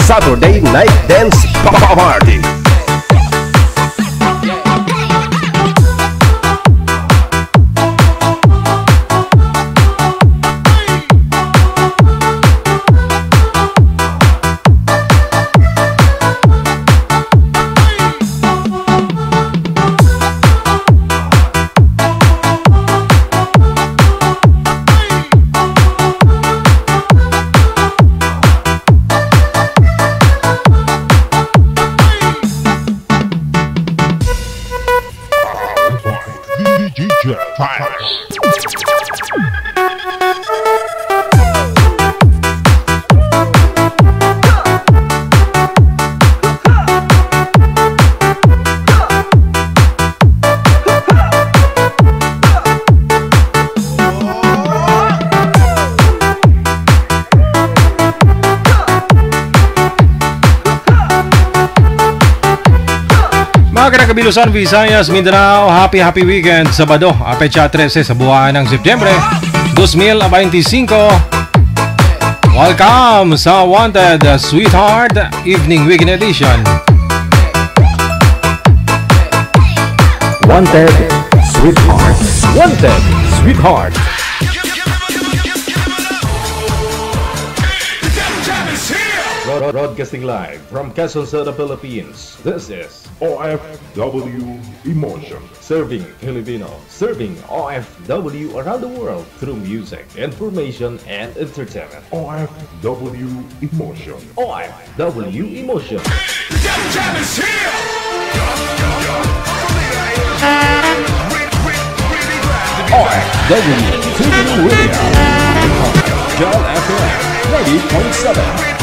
Saturday Night Dance Party. Mga Kabilusan, Visayas, Mindanao, happy weekend. Sabado, Pecha 13 sa buwan ng Setyembre 2025. Welcome sa Wanted Sweetheart Evening Weekend Edition. Wanted Sweetheart. Wanted Sweetheart. Broadcasting live from Quezon City, Philippines. This is OFW Emotion. Serving Filipino, serving OFW around the world through music, information, and entertainment. OFW Emotion. OFW Emotion. OFW TV Radio. John FM 90.7.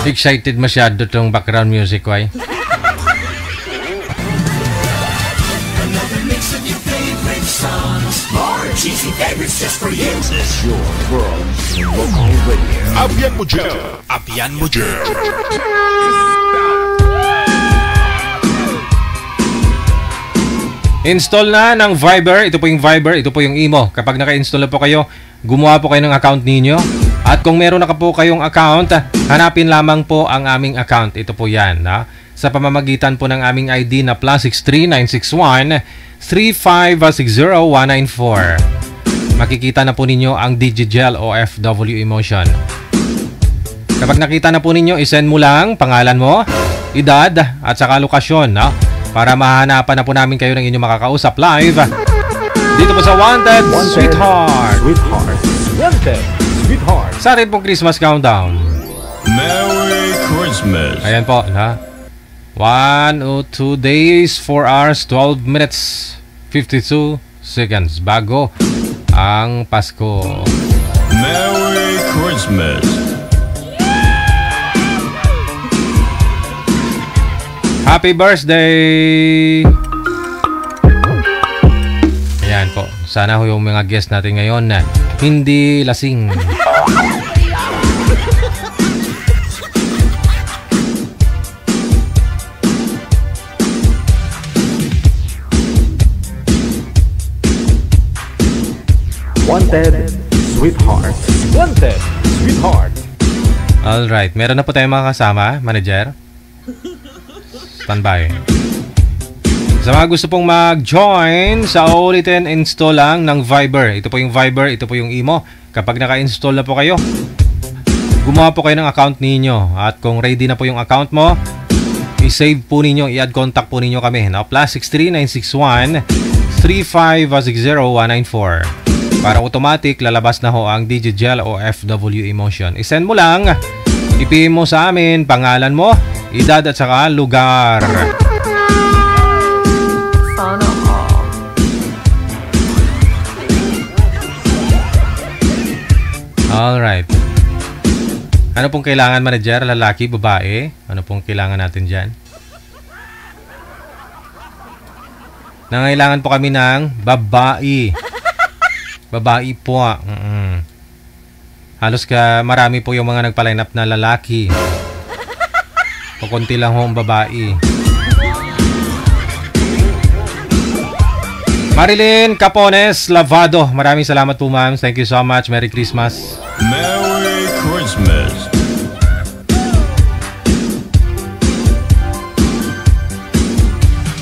Excited masyado tong background music ko ay. Apian mo dyan. Apian mo dyan. Install na ng Viber. Ito po yung Viber, ito po yung Imo. Kapag naka-install na po kayo, gumawa po kayo ng account ninyo. At kung meron na po kayong account, hanapin lamang po ang aming account. Ito po yan. Sa pamamagitan po ng aming ID na +63 961 3560194. Makikita na po ninyo ang Digigel OFW Emotion. Kapag nakita na po ninyo, isend mo lang pangalan mo, edad at saka lokasyon, para mahanapan na po namin kayo ng inyong makakausap live dito po sa Wanted Sweetheart. Wanted Sweetheart. Sa atin pong Christmas countdown. Merry Christmas. Ayan po, 102 days, 4 hours, 12 minutes, 52 seconds bago ang Pasko. Merry Christmas. Happy birthday! Ayan po. Sana ho yung mga guest natin ngayon na hindi lasing. Wanted Sweetheart. Wanted Sweetheart. Alright. Meron na po tayong mga kasama, manager. Standby. Sa mga gusto pong mag-join, sa ulitin install lang ng Viber. Ito po yung Viber, ito po yung Imo. Kapag naka-install na po kayo, gumawa po kayo ng account ninyo. At kung ready na po yung account mo, i-save po ninyo, i-add contact po ninyo kami. +63 961 3560194. Para automatic, lalabas na ho ang Digigel OFW Emotion. I-send mo lang, i-PM mo sa amin, pangalan mo, edad at saka lugar. Alright. Ano pong kailangan, manager? Lalaki, babae? Ano pong kailangan natin dyan? Nangailangan po kami ng babae. Babae po. Halos marami po yung mga nagpa-line up na lalaki. O konti lang ho ang babae. Marilyn Capones Lavado. Maraming salamat po, ma'am. Thank you so much. Merry Christmas. Merry Christmas.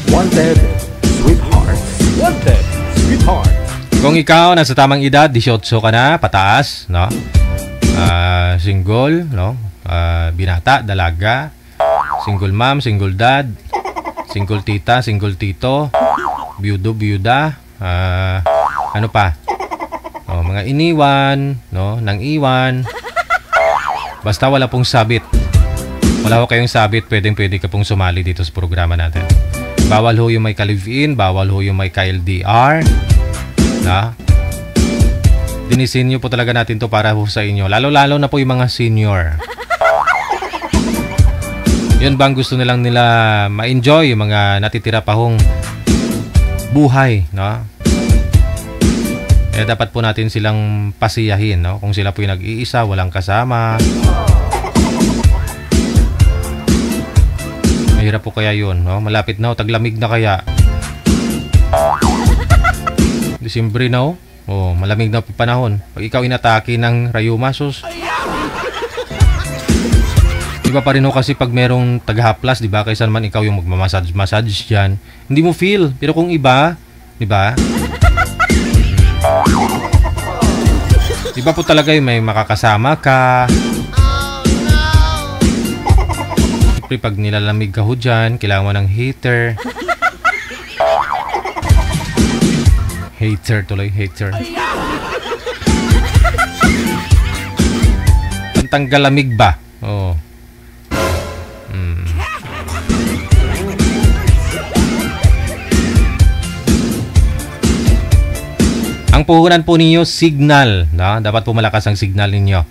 Wanted, sweetheart. Wanted, sweetheart. Kung ikaw nasa tamang edad, 18 ka na, pataas, no? Single, no? Binata, dalaga, single mom, single dad, single tita, single tito, byudo, byuda, ano pa? Oh, mga iniwan, no? Nang iwan. Basta wala pong sabit. Wala ho kayong sabit, pwede ka pong sumali dito sa programa natin. Bawal ho yung may ka-live-in, bawal ho yung may ka-LDR. Na? Dinisin nyo po talaga natin to para ho sa inyo. Lalo-lalo na po yung mga senior. Yun bang gusto nilang nila ma-enjoy yung mga natitira pa hong buhay, no? Eh dapat po natin silang pasiyahin, no? Kung sila po yung nag-iisa, walang kasama. Mahirap po kaya yun, no? Malapit na, taglamig na kaya. Disyembre na, oh, malamig na panahon. Pag ikaw inatake ng rayuma, sus. Iba pa rin ho kasi pag merong taga-haplas, di ba? Kaysa naman ikaw yung magmamassage dyan. Hindi mo feel. Pero kung iba, di ba? Iba po talaga yung may makakasama ka. Siyempre, pag nilalamig ka ho dyan, kailangan mo ng heater. Hater tuloy, hater. Pantanggal lamig ba? Oo. Ang puhunan po ninyo, signal. No? Dapat po malakas ang signal ninyo.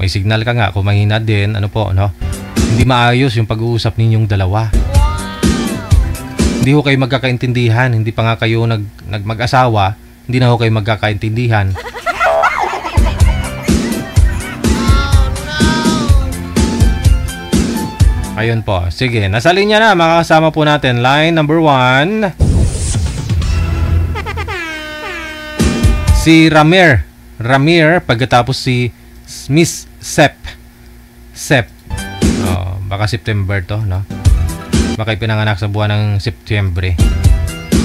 May signal ka nga. Kung mahina din, ano po, no? Hindi maayos yung pag-uusap ninyong dalawa. Hindi ho kayo magkakaintindihan. Hindi pa nga kayo mag-asawa. Hindi na ho kayo magkakaintindihan. Ayun po. Sige, nasa linya na. Makakasama po natin. Line number 1. Si Ramir. Pagkatapos si Miss Sep. Baka September to, no? Baka ipinanganak sa buwan ng Setyembre.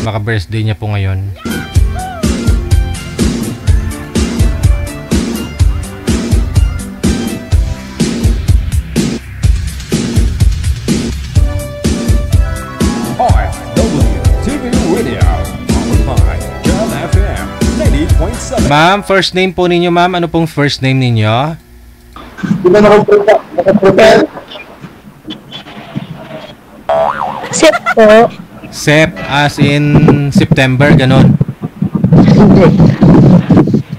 Baka birthday niya po ngayon. Ma'am, first name po ninyo, ma'am. Ano pong first name ninyo? Sep po. Sep, as in September, ganon. Hindi.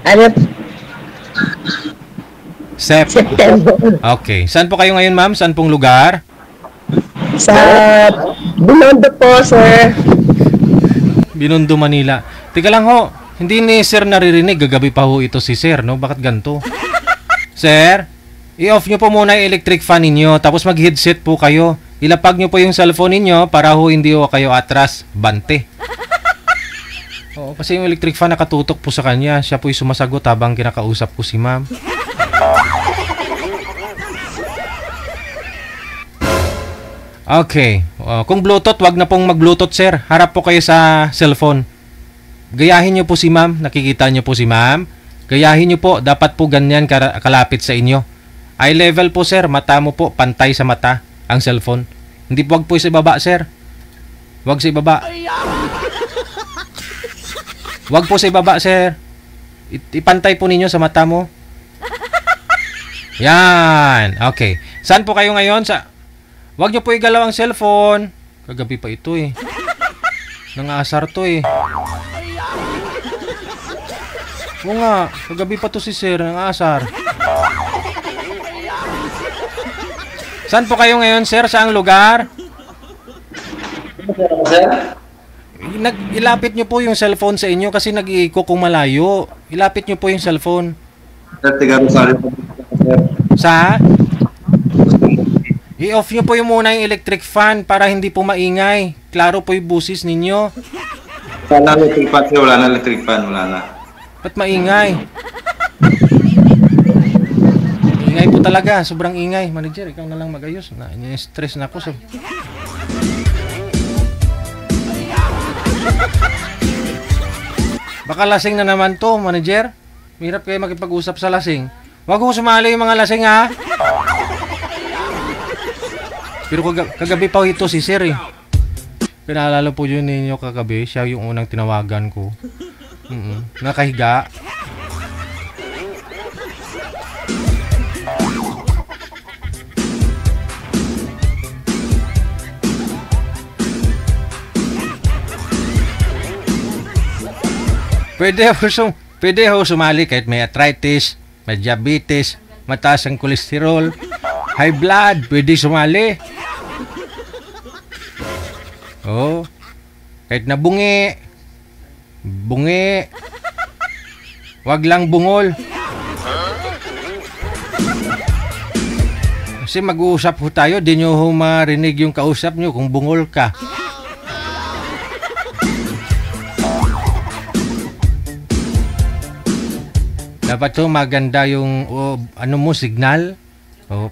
Ano? Sep. September. Okay. Saan po kayo ngayon, ma'am? Saan pong lugar? Sa Binondo po, sir. Binondo, Manila. Tika lang ho. Hindi ni sir naririnig. Gagabi pa ho ito si sir, no? Bakit ganito? Sir, i-off nyo po muna yung electric fan ninyo. Tapos mag-headset po kayo. Ilapag nyo po yung cellphone ninyo para ho hindi ho kayo atras. Bante. Oo, kasi yung electric fan nakatutok po sa kanya. Siya po yung sumasagot habang kinakausap ko si ma'am. Okay. Kung Bluetooth, wag na pong mag-Bluetooth, sir. Harap po kayo sa cellphone. Gayahin nyo po si ma'am. Nakikita nyo po si ma'am. Gayahin nyo po. Dapat po ganyan kalapit sa inyo. Eye level po, sir. Mata mo po. Pantay sa mata ang cellphone. Hindi po, wag po sa ibaba, sir. Wag sa ibaba. Wag po sa ibaba, sir. Ipantay po ninyo sa mata mo. Yan. Okay. Saan po kayo ngayon? Wag nyo po igalaw ang cellphone. Kagabi pa ito eh. Nangasar to eh. Oo nga. Kagabi pa to si sir. Nangasar. Saan po kayo ngayon, sir? Saang lugar? Ilapit nyo po yung cellphone sa inyo kasi nag-iiko kung malayo. Ilapit nyo po yung cellphone. Sa? I-off nyo po yung muna yung electric fan para hindi po maingay. Klaro po yung busis ninyo. Wala na electric fan, wala na electric fan, wala na. Ba't maingay? talaga, sobrang ingay. Manager, ikaw na lang mag-ayos. Stress na ako. Baka lasing na naman to, manager. Mahirap kayo makipag-usap sa lasing. Wag ko sumali yung mga lasing, ha? Pero kagabi pa ito si Sir, eh. Pinaalala po yun ninyo kagabi. Siya yung unang tinawagan ko. Nakahiga. Pwede ho sumali kahit may arthritis, may diabetes, mataas ang kolesterol, high blood, pwede sumali. Oh, kahit na bungi, wag lang bungol. Kasi mag-uusap ho tayo, di nyo ho marinig yung kausap nyo kung bungol ka. Dapat to maganda yung signal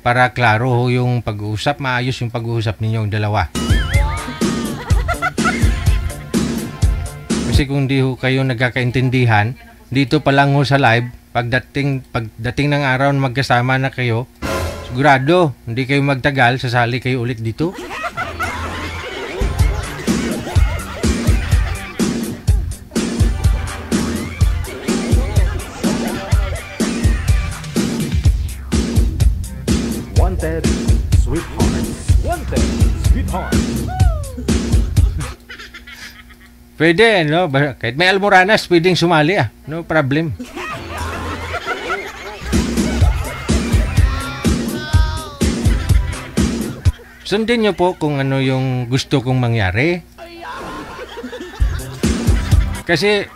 para klaro ho yung pag-uusap, maayos yung pag-uusap ninyong dalawa. Kasi kung di ho kayo nagkakaintindihan, dito pa lang ho sa live, pagdating ng araw na magkasama na kayo, sigurado, hindi kayo magtagal, sasali kayo ulit dito. Wanted sweetheart. Pwede, no? Kahit may almoranas, pwedeng sumali, ah. No problem. Sundin nyo po kung ano yung gusto kong mangyari. Kasi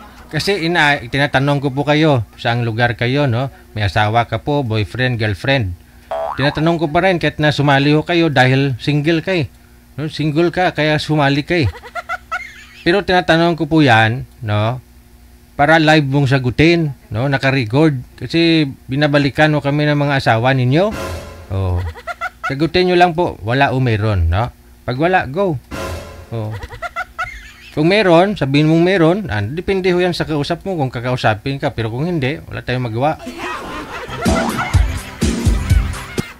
tinatanong ko po kayo, saang lugar kayo, no? May asawa ka po, boyfriend, girlfriend. Tinatanong ko pa rin kahit na sumali ho kayo dahil single kay. No? Single ka, kaya sumali kay. Pero tinatanong ko po yan, no? Para live mong sagutin, no? Naka-record. Kasi binabalikan ho kami ng mga asawa ninyo. Oh. Sagutin nyo lang po, wala o meron, no? Pag wala, go. Oh. Kung meron, sabihin mong meron, depende ho yan sa kausap mo kung kakausapin ka. Pero kung hindi, wala tayong magawa.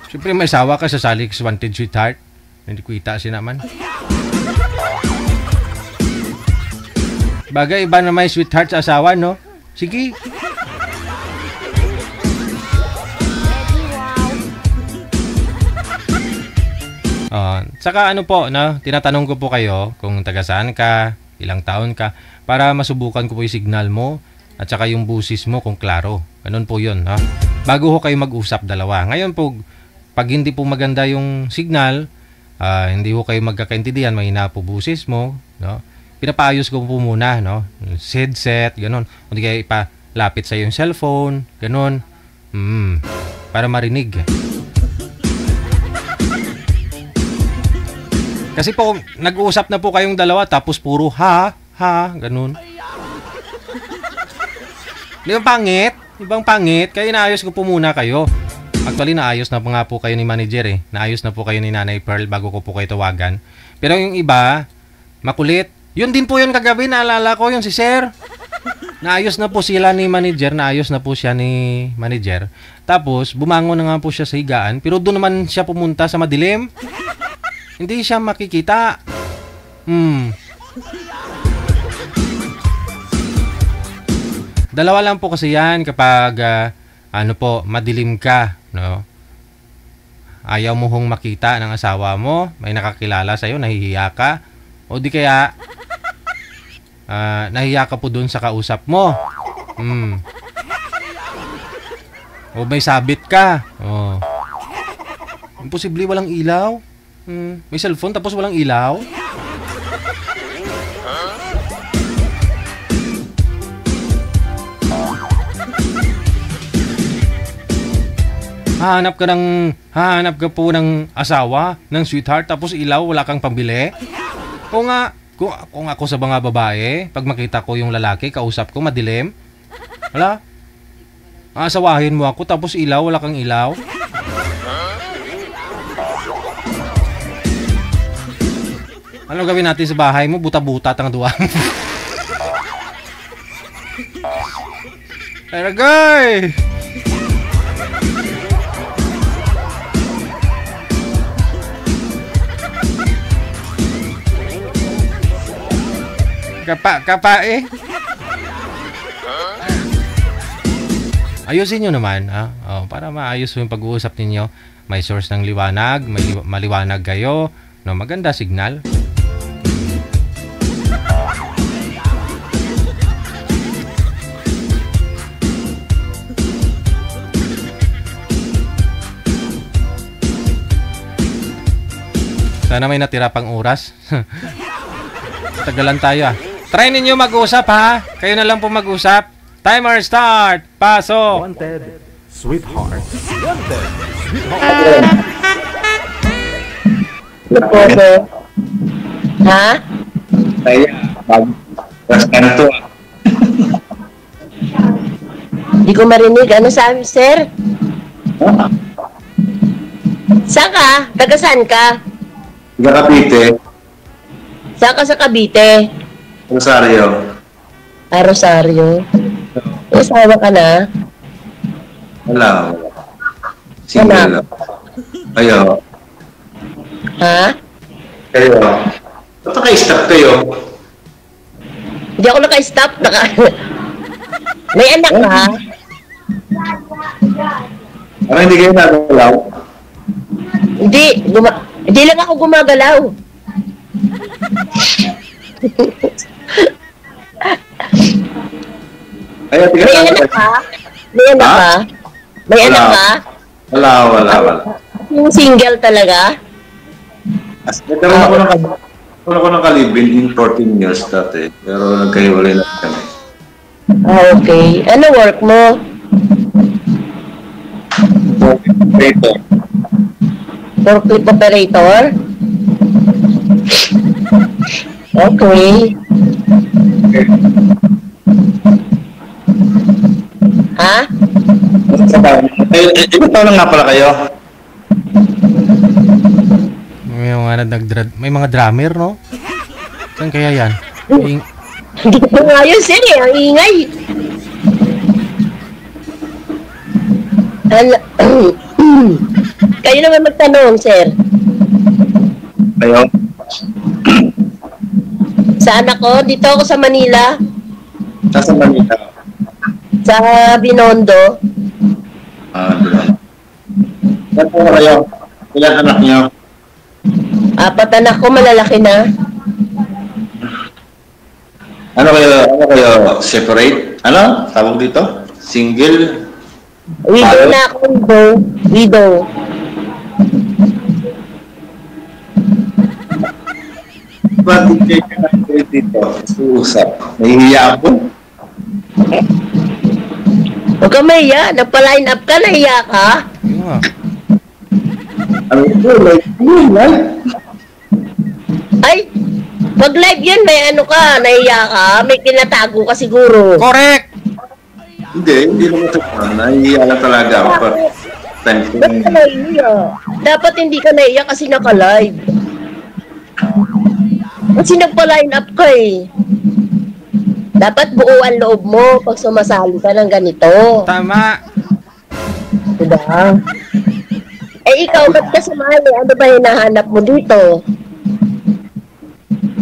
Siyempre may asawa ka, sasali sa Wanted Sweetheart. Hindi ko ita naman. Bagay, iba na may sweetheart sa asawa, no? Sige. Saka ano po, no? Tinatanong ko po kayo kung taga saan ka, ilang taon ka, para masubukan ko po yung signal mo at saka yung busis mo kung klaro. Ganun po yun, no? Bago ho kayo mag-usap dalawa. Ngayon po, pag hindi po maganda yung signal, hindi ho kayo magkakaintindihan, mahina po busis mo, no? Pinapaayos ko po muna, no? Headset, ganun. Hindi kayo ipalapit sa yung cellphone, ganun. Para marinig. Kasi po, nag-uusap na po kayong dalawa, tapos puro ha, ganun. Di ba pangit? Ibang pangit, kaya inaayos ko po muna kayo. Actually, naayos na po nga po kayo ni manager, eh. Naayos na po kayo ni Nanay Pearl bago ko po kayo tawagan. Pero yung iba, makulit. Yun din po yun kagabi, naalala ko yung si Sir. Naayos na po sila ni manager, naayos na po siya ni manager. Tapos, bumangon na nga po siya sa higaan, pero doon naman siya pumunta sa madilim. Hindi siya makikita. Dalawa lang po kasi yan kapag madilim ka, no? Ayaw mo hong makita ng asawa mo, may nakakilala sa'yo, nahihiya ka, o di kaya nahihiya ka po dun sa kausap mo. O may sabit ka. Imposible walang ilaw. May cellphone tapos walang ilaw. Hahanap ka po ng asawa, ng sweetheart, tapos ilaw, wala kang pambili. Kung ako sa mga babae, pag makita ko yung lalaki, kausap ko, madilim, wala. Asawahin mo ako, tapos ilaw, wala kang ilaw. Ano gawin natin sa bahay mo? Buta-buta tang duwa. Aragay! Kapa eh. Ayusin nyo naman, ha? Oh, para maayos yung pag-uusap ninyo. May source ng liwanag, maliwanag kayo, no, maganda signal. Sana may natira pang oras. Tagalan tayo, ah. Try ninyo mag-usap, ha? Kayo na lang po mag-usap. Timer start! Pasok! Wanted, sweetheart. Wanted, sweetheart. Ano po, sir? Ha? Saya, kanto. Hindi ko marinig. Ano sabi, sir? Saan ka? Taga saan ka? Tiga Cavite, Saan ka sa Cavite? Rosario. Rosario. May asawa ka na? Wala. Single lang. Kayo. Ha? Kayo. Ba't naka-stop kayo? Hindi ako naka-stop. May anak ka? Parang hindi kayo nagalaw. Hindi lang ako gumagalaw. Kayo, tiga May anak ka? May anak ka? May anak ka? Wala. Yung single talaga? Nagkaroon ako ng kalibin in 14 years dati. Pero nagkahiwalay na kami. Okay. Ano work mo? Ito. Forklift operator? Okay. Ha? Ilan taon lang nga pala kayo? May mga drummer, no? Saan kaya yan? Hindi ko nga yun, sir, eh. Ang ingay. Kayo naman magtanong, sir. Kayo? Saan ako? Dito ako sa Manila. Sa Manila. Sa Binondo. Doon. Ilan taon kayo? Ilan anak niyo? 4 anak ko, malalaki na. Ano kayo? Separate? Ano? Tawag dito? Single? Widow na ako, widow. Ba't hindi kayo dito? Suusap. Nahihiya ako. Huwag ka mahiya. Nagpa-line up ka, nahiya ka. Yun nga. Ano ito? Live? Ay, pag live yun, may ano ka, nahiya ka, may kinatago ka siguro. Correct! Hindi naman ito. Nahihiya lang talaga ako. Ba't ka nahiya? Dapat hindi ka nahiya kasi naka-live. Kasi nagpa-line up ka eh. Dapat buo ang loob mo pag sumasali ka ng ganito. Tama! Diba? Eh ikaw, ba't ka sumali? Ano ba hinahanap mo dito?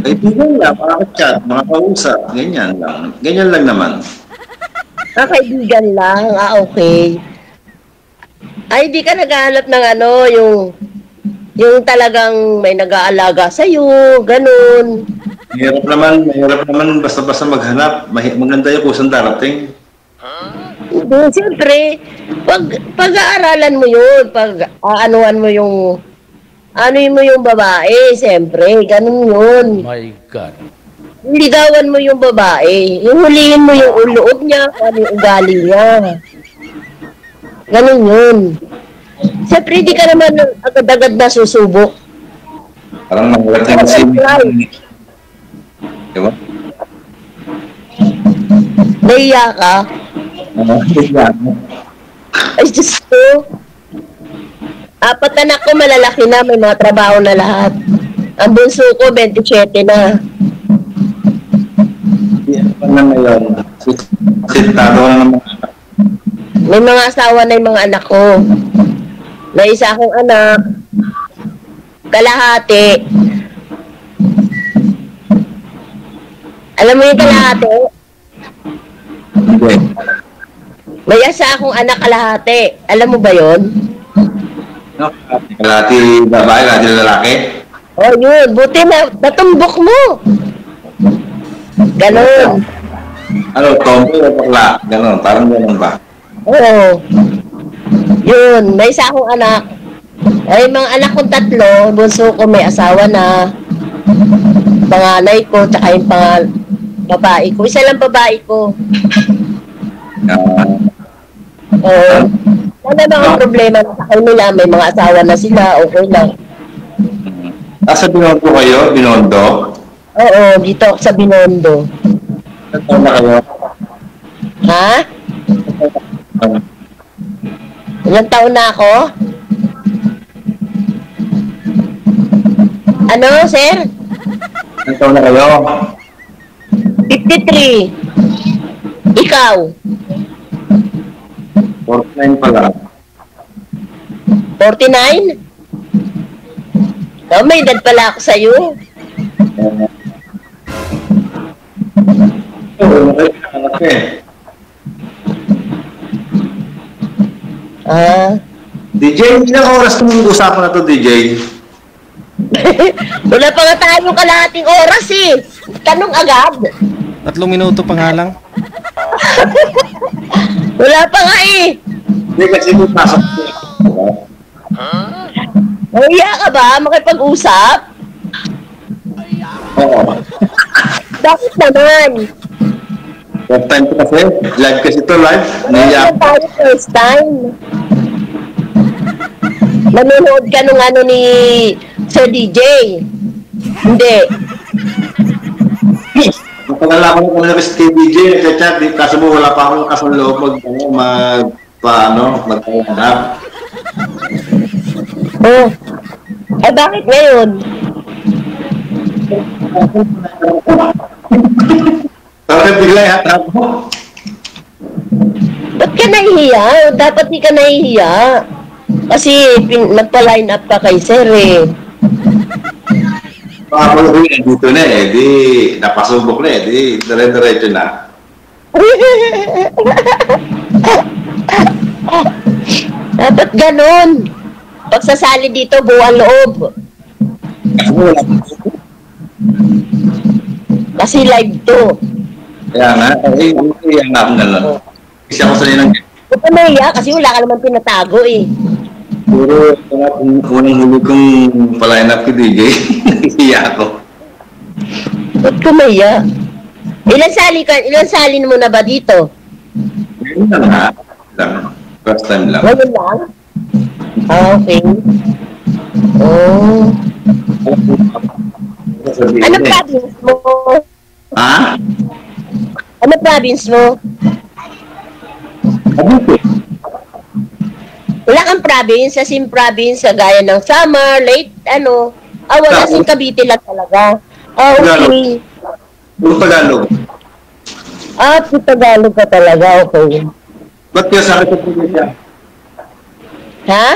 Kaibigan lang, makaka-chat, makakausap. Ganyan lang. Ganyan lang naman. Kaibigan lang. Okay. Ay, di ka naghahanap ng ano, yung talagang may nag-aalaga sa'yo, ganun. Mahirap naman basta-basta maghanap. Maganda yung kusang darating. Hindi, siyempre, pag-aaralan mo yun, pag-aanuhan mo yung, babae, siyempre, ganun yun. My God. Ligawan mo yung babae, hulihin mo yung loob niya, kung ano yung ugali niya. Ganun yun. Siyempre, di ka naman agad-agad na susubok. Parang mahirap na kasi. Diba? Nahiya ka? Ay, Diyos ko. 4 anak ko, malalaki na, may mga trabaho na lahat. Ang bunso ko, 27 na. Ano na ngayon? Sintado na naman. May mga asawa na yung mga anak ko. May isa akong anak, kalahati. Alam mo yung kalahati? Hindi. May isa akong anak kalahati. Alam mo ba yon? No? Kalati babae, kalati lalaki. Oh, yun. Buti na natumbok mo. Ganon. Ano, tomboy o bakla? Ganon, parang ganon ba? Oo. Yun. May isa akong anak. Ay, mga anak kong 3. Bunso ko may asawa na. Panganay ko, tsaka yung babae ko. Isa lang babae ko. Oo. Wala mga problema sa kanila. May mga asawa na sila. Okay lang. Sa Binondo kayo? Binondo? Oo, dito ako sa Binondo. Ano na kayo? Ha? Ilang taon na ako? Ano, sir? Ano taon na kayo? 53. Ikaw? 49 pala. 49? Oh, may edad pala ako sa'yo. Anak eh. DJ, ilang oras itong usapan na to, DJ? Wala pa nga tayong kalahating oras eh. Tanong agad. 3 minuto pa nga lang. Wala pa nga eh. Hindi kasi may pasok ko. Mahiya ka ba makipag-usap? Oo. Bakit naman? First time ko kasi. Live kasi ito, live. Ano tayo first time? Nanonood ka nung ano ni Sir DJ? Hindi. Napagalaman ko na kasi kay DJ, nagchat, kaso mo wala pa akong kasong loob magpahanap. Oh. Eh bakit ngayon? Bakit bigla ihatap mo? Ba't ka nahihiya? Dapat di ka nahihiya. Kasi nagpa-line up ka kay Sir eh. Baka ko dito na eh, di napasubok na eh, di dire-diretso na. Dapat ganun. Pagsasali dito, buwan loob. Kasi mo wala pa. Kasi live to. Kaya nga, kaya nga ako na lang. Kasi ako sanay ng Ba't ka nahiya? Kasi wala ka naman pinatago eh. puro unang huli kong pa-line up kay DJ, nahihiya ako. Ba't ka nahiya? Ilan sali mo na ba dito? Ngayon lang ha, first time lang. Ngayon lang? Ah, okay. Oh. Ano province mo? Ha? Ano province mo? Cavite. Wala kang province, as in province, gaya ng Samar, Leyte, ano. Ah, wala, as in Cavite lang talaga. Ah, okay. Puro Tagalog. Ah, Tagalog ka talaga, okay. Ba't kayo sa akin sa probinsya? Ha?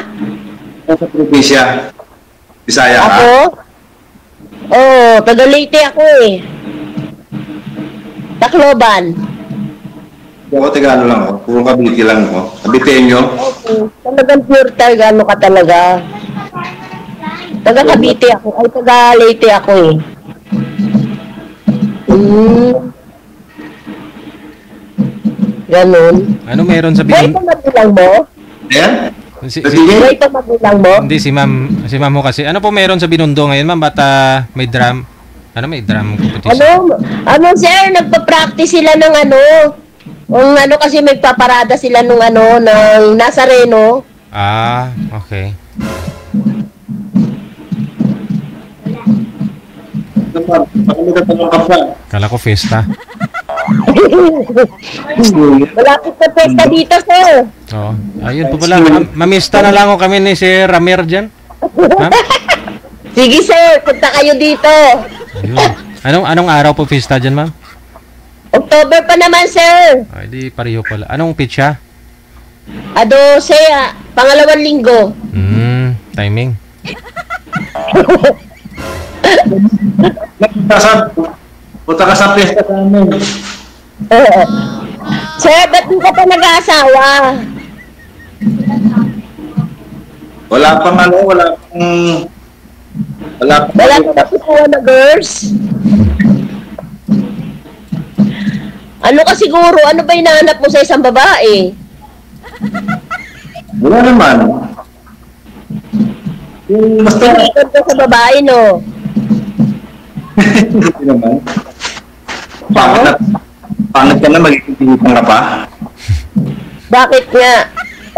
Sa probinsya? Bisaya ka? Ako? Oo, taga Leyte ako eh. Tacloban. Ako Tagalog lang ako. Puro Cavite lang ako. Caviteño. Okay. Talagang pure Tagalog ka talaga. Taga Cavite ako. Ay, taga Leyte ako eh. Ganun. Ano meron sa Buhay Binondo? pa magulang mo? Ayan? Si, Sa si, DJ? Buhay pa magulang mo? hindi, si ma'am ho kasi. Ano po meron sa Binondo ngayon, ma'am? Ba't may drum? Ano, may drum competition? Ano sir, nagpa-practice sila ng ano. Ang ano kasi may paparada sila nung ano, ng Nazareno. Ah, okay. Baka may tatanong ka pa. Kala ko fiesta. Malapit na pesta dito, sir. Oo. Ayun po pala. Mamista na lang ako kami ni Sir Ramir dyan. Ma'am? Sige sir, punta kayo dito. Ayun. Anong araw po pista dyan, ma'am? October pa naman sir. Ay, di pareho pala. Anong pitcha? 12, pangalawang linggo. Timing. Punta ka sa pesta sa amin. Sir, ba't di ka pa nag-aasawa? Wala pang Wala ka nakukuha na girls? Ano ka siguro? Ano ba hinahanap mo sa isang babae? wala naman. Yung basta, Tingin ka sa babae, no? hindi naman. Pangit ka na, magiging ka pa. Bakit nga?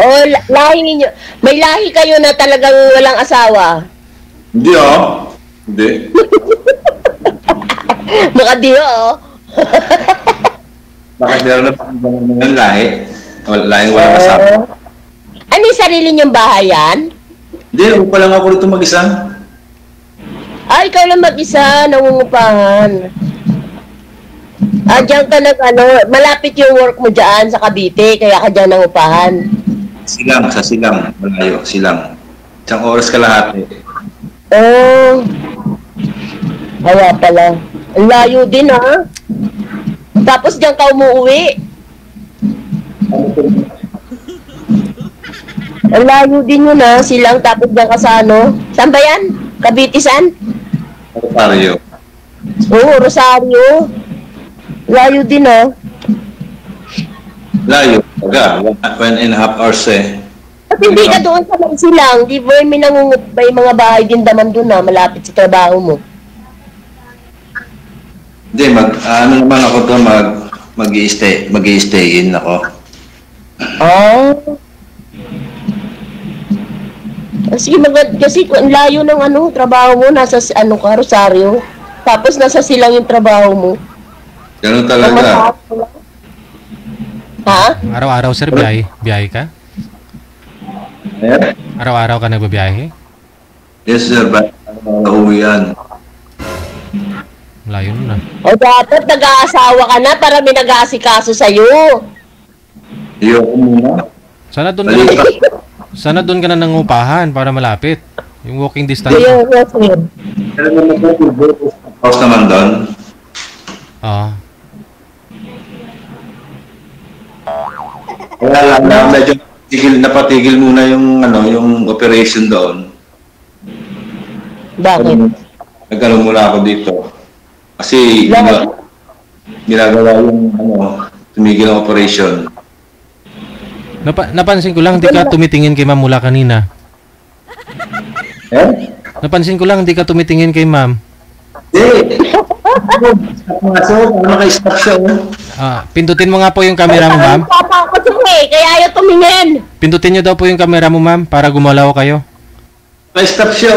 O, lahi ninyo. May lahi kayo na talagang walang asawa. Hindi Hindi. Baka di, oh. Bakit meron na pangit ng lahi? Lahi walang kasama. Ano yung sarili niyong bahayan? Hindi, pa lang ako dito mag-isa. Ikaw lang mag-isa, nangungupahan. Diyan ka malapit yung work mo dyan sa Cavite, kaya ka dyan nangupahan. Sa Silang, malayo, Silang. Isang oras ka lahat eh. Oh. Kaya pala. Ang layo din, ha? Tapos diyan ka umuwi. Ang layo din yun, ha? Silang, tapos diyan ka sa ano? Saan ba yan? Cavite, saan? Rosario. Oo, Rosario. Layo din, ha? Layo, taga. 1.5 hours eh. At hindi ka doon sa may Silang. Di ba may may mga bahay din naman doon, ha? Malapit sa trabaho mo. Hindi, ano naman ako to, mag-i-stay in ako. Kasi ang layo ng trabaho mo, nasa ka, Rosario. Tapos nasa Silang yung trabaho mo. Ganun talaga. Ha? Araw-araw, sir, biyahe ka? Eh? Araw-araw ka nagbabiyahe? Yes, sir. Ba't uwi yan? Layo nun, O dapat nag-aasawa ka na para may nag-aasikaso sa'yo. Ayoko muna. Sana doon ka na nangupahan para malapit. Yung walking distance. Kaya nga, sir. House naman doon. Kaya lang na medyo napatigil muna yung operation doon. Bakit? Nagkaroon muna ako dito. Kasi ginagawa yung tumigil ang operation. Napansin ko lang, hindi ka tumitingin kay ma'am mula kanina. Eh? Napansin ko lang, hindi ka tumitingin kay ma'am. Hindi! Naka-stop siya. Pindutin mo nga po yung camera mo, ma'am. Papa ko kaya ayaw tumingin. Pindutin nyo daw po yung camera mo, ma'am, para gumalaw kayo. Naka-stop siya.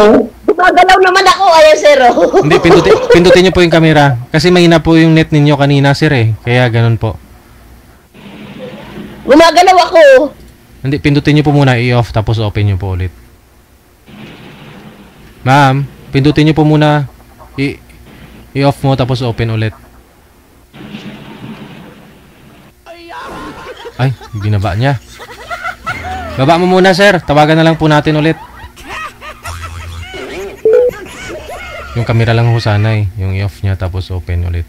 Gumagalaw naman ako, ayan, sir. Hindi, pindutin nyo po yung camera. Kasi mahina po yung net ninyo kanina, sir, eh. Kaya ganun po. Gumagalaw ako. Hindi, pindutin nyo po muna i-off, tapos open nyo po ulit. Ma'am, pindutin nyo po muna i-off mo, tapos open ulit. Ay, binaba niya. Baba mo muna, sir. Tawagan na lang po natin ulit. Yung camera lang ho sana eh. Yung i-off niya, tapos open ulit.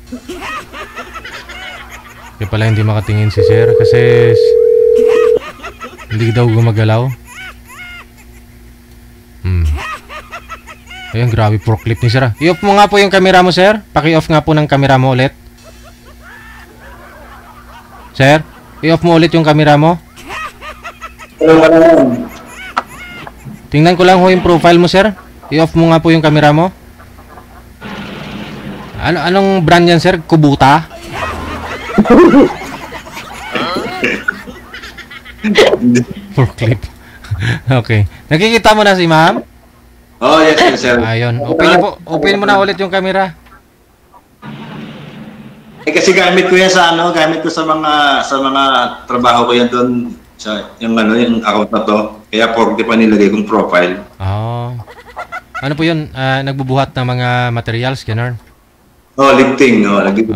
Kaya pala hindi makatingin si sir kasi hindi daw gumagalaw. Ayan, grabe forklift ni sir. I-off mo nga po yung camera mo, sir. Paki-off nga po ng camera mo ulit. Sir, i-off mo ulit yung camera mo. Tingnan ko lang ho yung profile mo, sir. I-off mo nga po yung camera mo. Anong brand yan, sir? Kubuta? Forklift. Okay. Nakikita mo na si ma'am? Oh, yes, sir. Ayun. Open mo na ulit yung camera. Kasi gamit ko yan gamit ko sa mga trabaho ko yan doon sa yung account na to. Kaya 40 pa nilagay kong profile. Ano po yun? Nagbubuhat ng mga materials, ganun? Lifting. Lagi.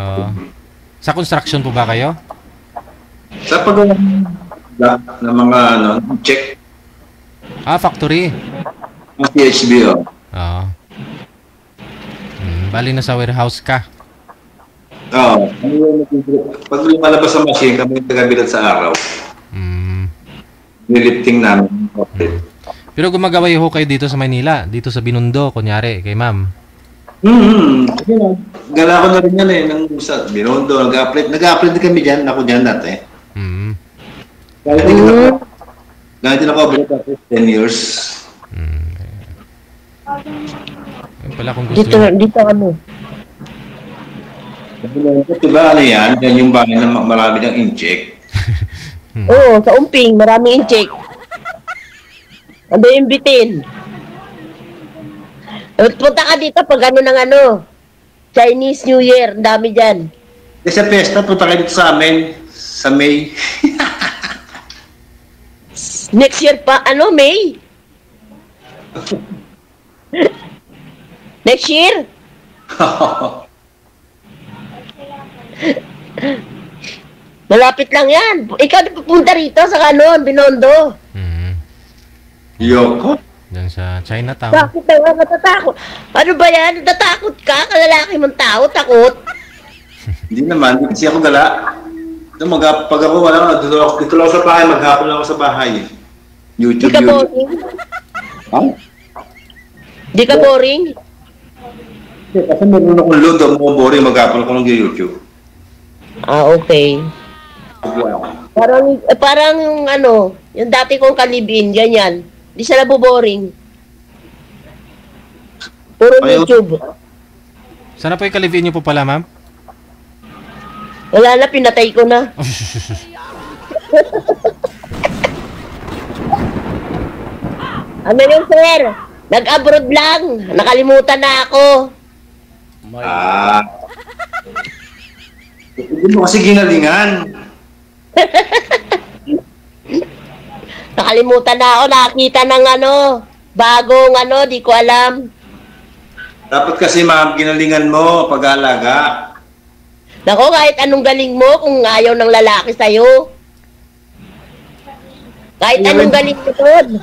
Sa construction po ba kayo? Sa paggawa ng mga check. Factory. Ang PHB, Oo. Bali na sa warehouse ka. Pag lumalabas sa machine, kami yung tagabilat sa araw. Nilifting namin. Pero gumagawa ho kayo dito sa Maynila, dito sa Binondo, kunyari, kay ma'am. Gala ko na rin yan nang sa Binondo, nag-apply din kami dyan, ako dyan dati. Gaya din ako abroad after 10 years. Ayun pala kung gusto Dito kami. Diba yan yung bahay na marami ng incheck. Oo, sa Umping, marami incheck. Ano yung bitin? Punta ka dito pag Chinese New Year, ang dami dyan. Sa pesta, punta kayo dito sa amin, sa May. Next year pa, May? Next year? Malapit lang yan. Ikaw na pupunta rito sa Binondo. Yoko. Diyan sa Chinatown. Bakit na natatakot? Ano ba yan? Natatakot ka? Kalalaki mong tao, takot? Hindi naman, hindi kasi ako gala. Pag ako wala, dito lang sa bahay, maghapon lang ako sa bahay. YouTube. Di ka boring? Di ka boring? Kasi meron akong load of mga boring, maghapon ako ng YouTube. Okay. Parang yung dati kong kalibin, ganyan. Di sila boring. Puro YouTube. Sana po ikalivin niyo po pala, ma'am? Wala na, pinatay ko na. Ano yun, sir? Nag-abroad lang. Nakalimutan na ako. Hindi mo kasi ginalingan. Nakalimutan na ako. Nakakita ng bagong di ko alam. Dapat kasi ma'am, ginalingan mo pag-aalaga. Nako, kahit anong galing mo kung ayaw ng lalaki sa'yo. Kahit anong galing mo doon.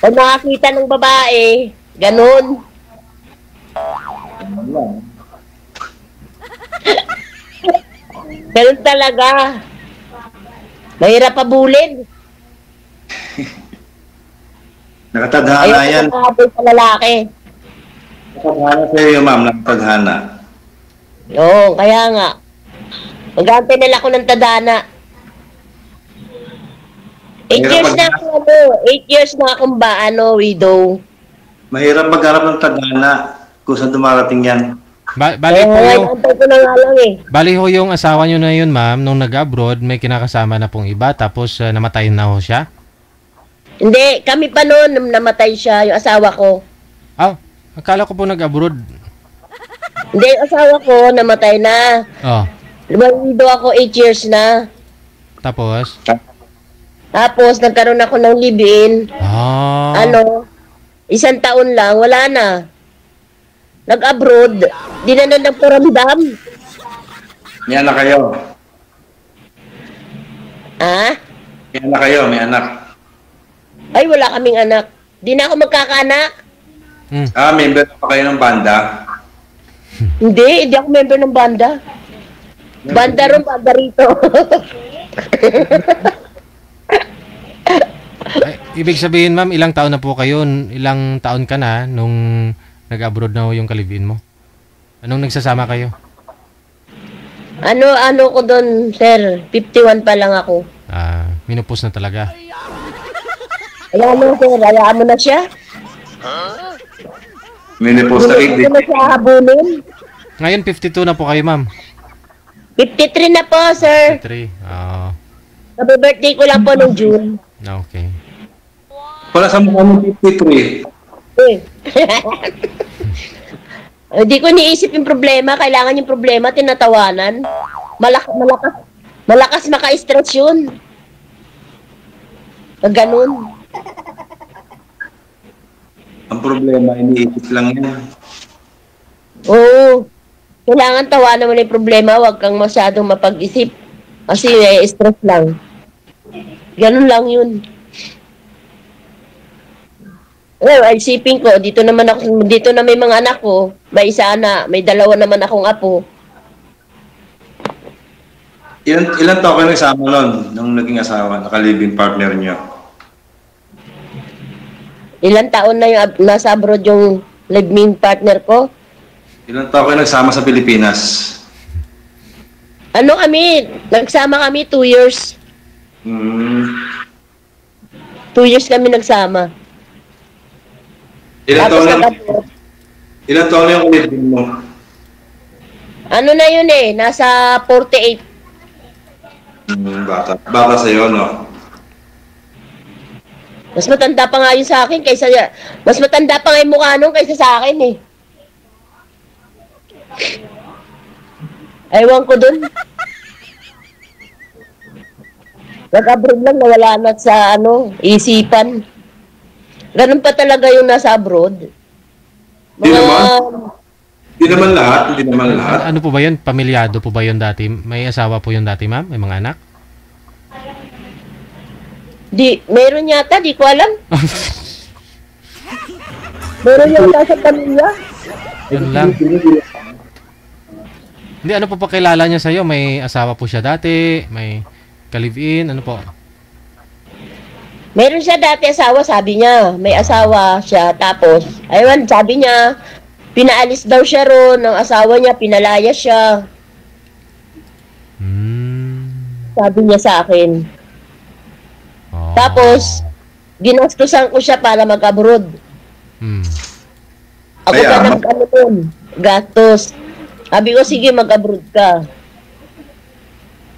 Pag nakakita ng babae, ganun. Ganun talaga. Mahirap pabulin. Nakatadhana yan. Ayaw ko sa lalaki. Nakatadhana sa'yo ma'am, nakatadhana. Oo, kaya nga. Mag-aantay nila ako ng tadhana. 8 years na ako, 8 years na akong widow. Mahirap magharap ng tadhana kung saan dumarating yan. Bali po yung... Antay ko na nga lang Bali ho yung asawa nyo na yun, ma'am, nung nag-abroad, may kinakasama na pong iba, tapos namatay na ho siya? Hindi, kami pa noon namatay siya, yung asawa ko. Akala ko po nag-abroad. Hindi, yung asawa ko namatay na. Lumawido ako 8 years na. Tapos, nagkaroon ako ng live-in. 1 taon lang, wala na. Nag-abroad, di na nagparamdam. May anak kayo? May anak kayo, may anak. Ay, wala kaming anak. Di na ako magkakaanak. Member pa kayo ng banda? Hindi ako member ng banda. Banda ron, banda rito. Ibig sabihin, ma'am, ilang taon na po kayo? Ilang taon ka na nung nag-abroad na ho yung kalibin mo? Anong nagsasama kayo? Ano ko doon, sir? 51 pa lang ako. Minupos na talaga. Hayaan mo, sir. Hayaan mo na siya. Minupos na rin. Hindi na siya habulin. Ngayon, 52 na po kayo, ma'am. 53 na po, sir. 53. Sabi-birthday ko lang po nung June. Okay. Wala sa mga 53. Hindi ko niisip yung problema. Kailangan yung problema, tinatawanan. Malakas maka-stress yun. Ganun. Ang problema, iniisip lang yan. Oo. Kailangan tawanan mo na yung problema, huwag kang masyadong mapag-isip. Kasi stress lang. Ganun lang yun. Well, isipin ko, dito na may mga anak ko, may isa na, may dalawa naman akong apo. Ilan taon kayo nagsama nun, nung naging asawa, naka-living partner niyo? Ilang taon na yung nasa abroad yung living partner ko? Ilan taon kayo nagsama sa Pilipinas? Ano kami? Nagsama kami 2 years. 2 years kami nagsama. Ilan Tapos taon na yung living mo? Ano na yun eh, nasa 48. Bata sa'yo, no? Mas matanda pa nga yun sa akin kaysa, mas matanda pa nga yung mukha nung kaysa sa akin eh. Ewan ko dun. Nag-abroad lang, nawala na sa isipan. Ganun pa talaga yung nasa abroad. Hindi naman lahat. Ano po ba yun? Pamilyado po ba yun dati? May asawa po yun dati, ma'am? May mga anak? Meron yata, di ko alam. Meron yata sa pamilya. Yun lang. Hindi, ano po pakilala niya sa'yo? May asawa po siya dati? May ka-live-in? Ano po? Meron siya dati asawa, sabi niya. May asawa siya. Tapos, ayun, sabi niya, pinaalis daw siya ron ng asawa niya, pinalaya siya. Sabi niya sa akin. Oh. Tapos, ginastusan ko siya para mag-abroad. Ako Kaya, pa gastos. Sabi ko, sige, mag-abroad ka.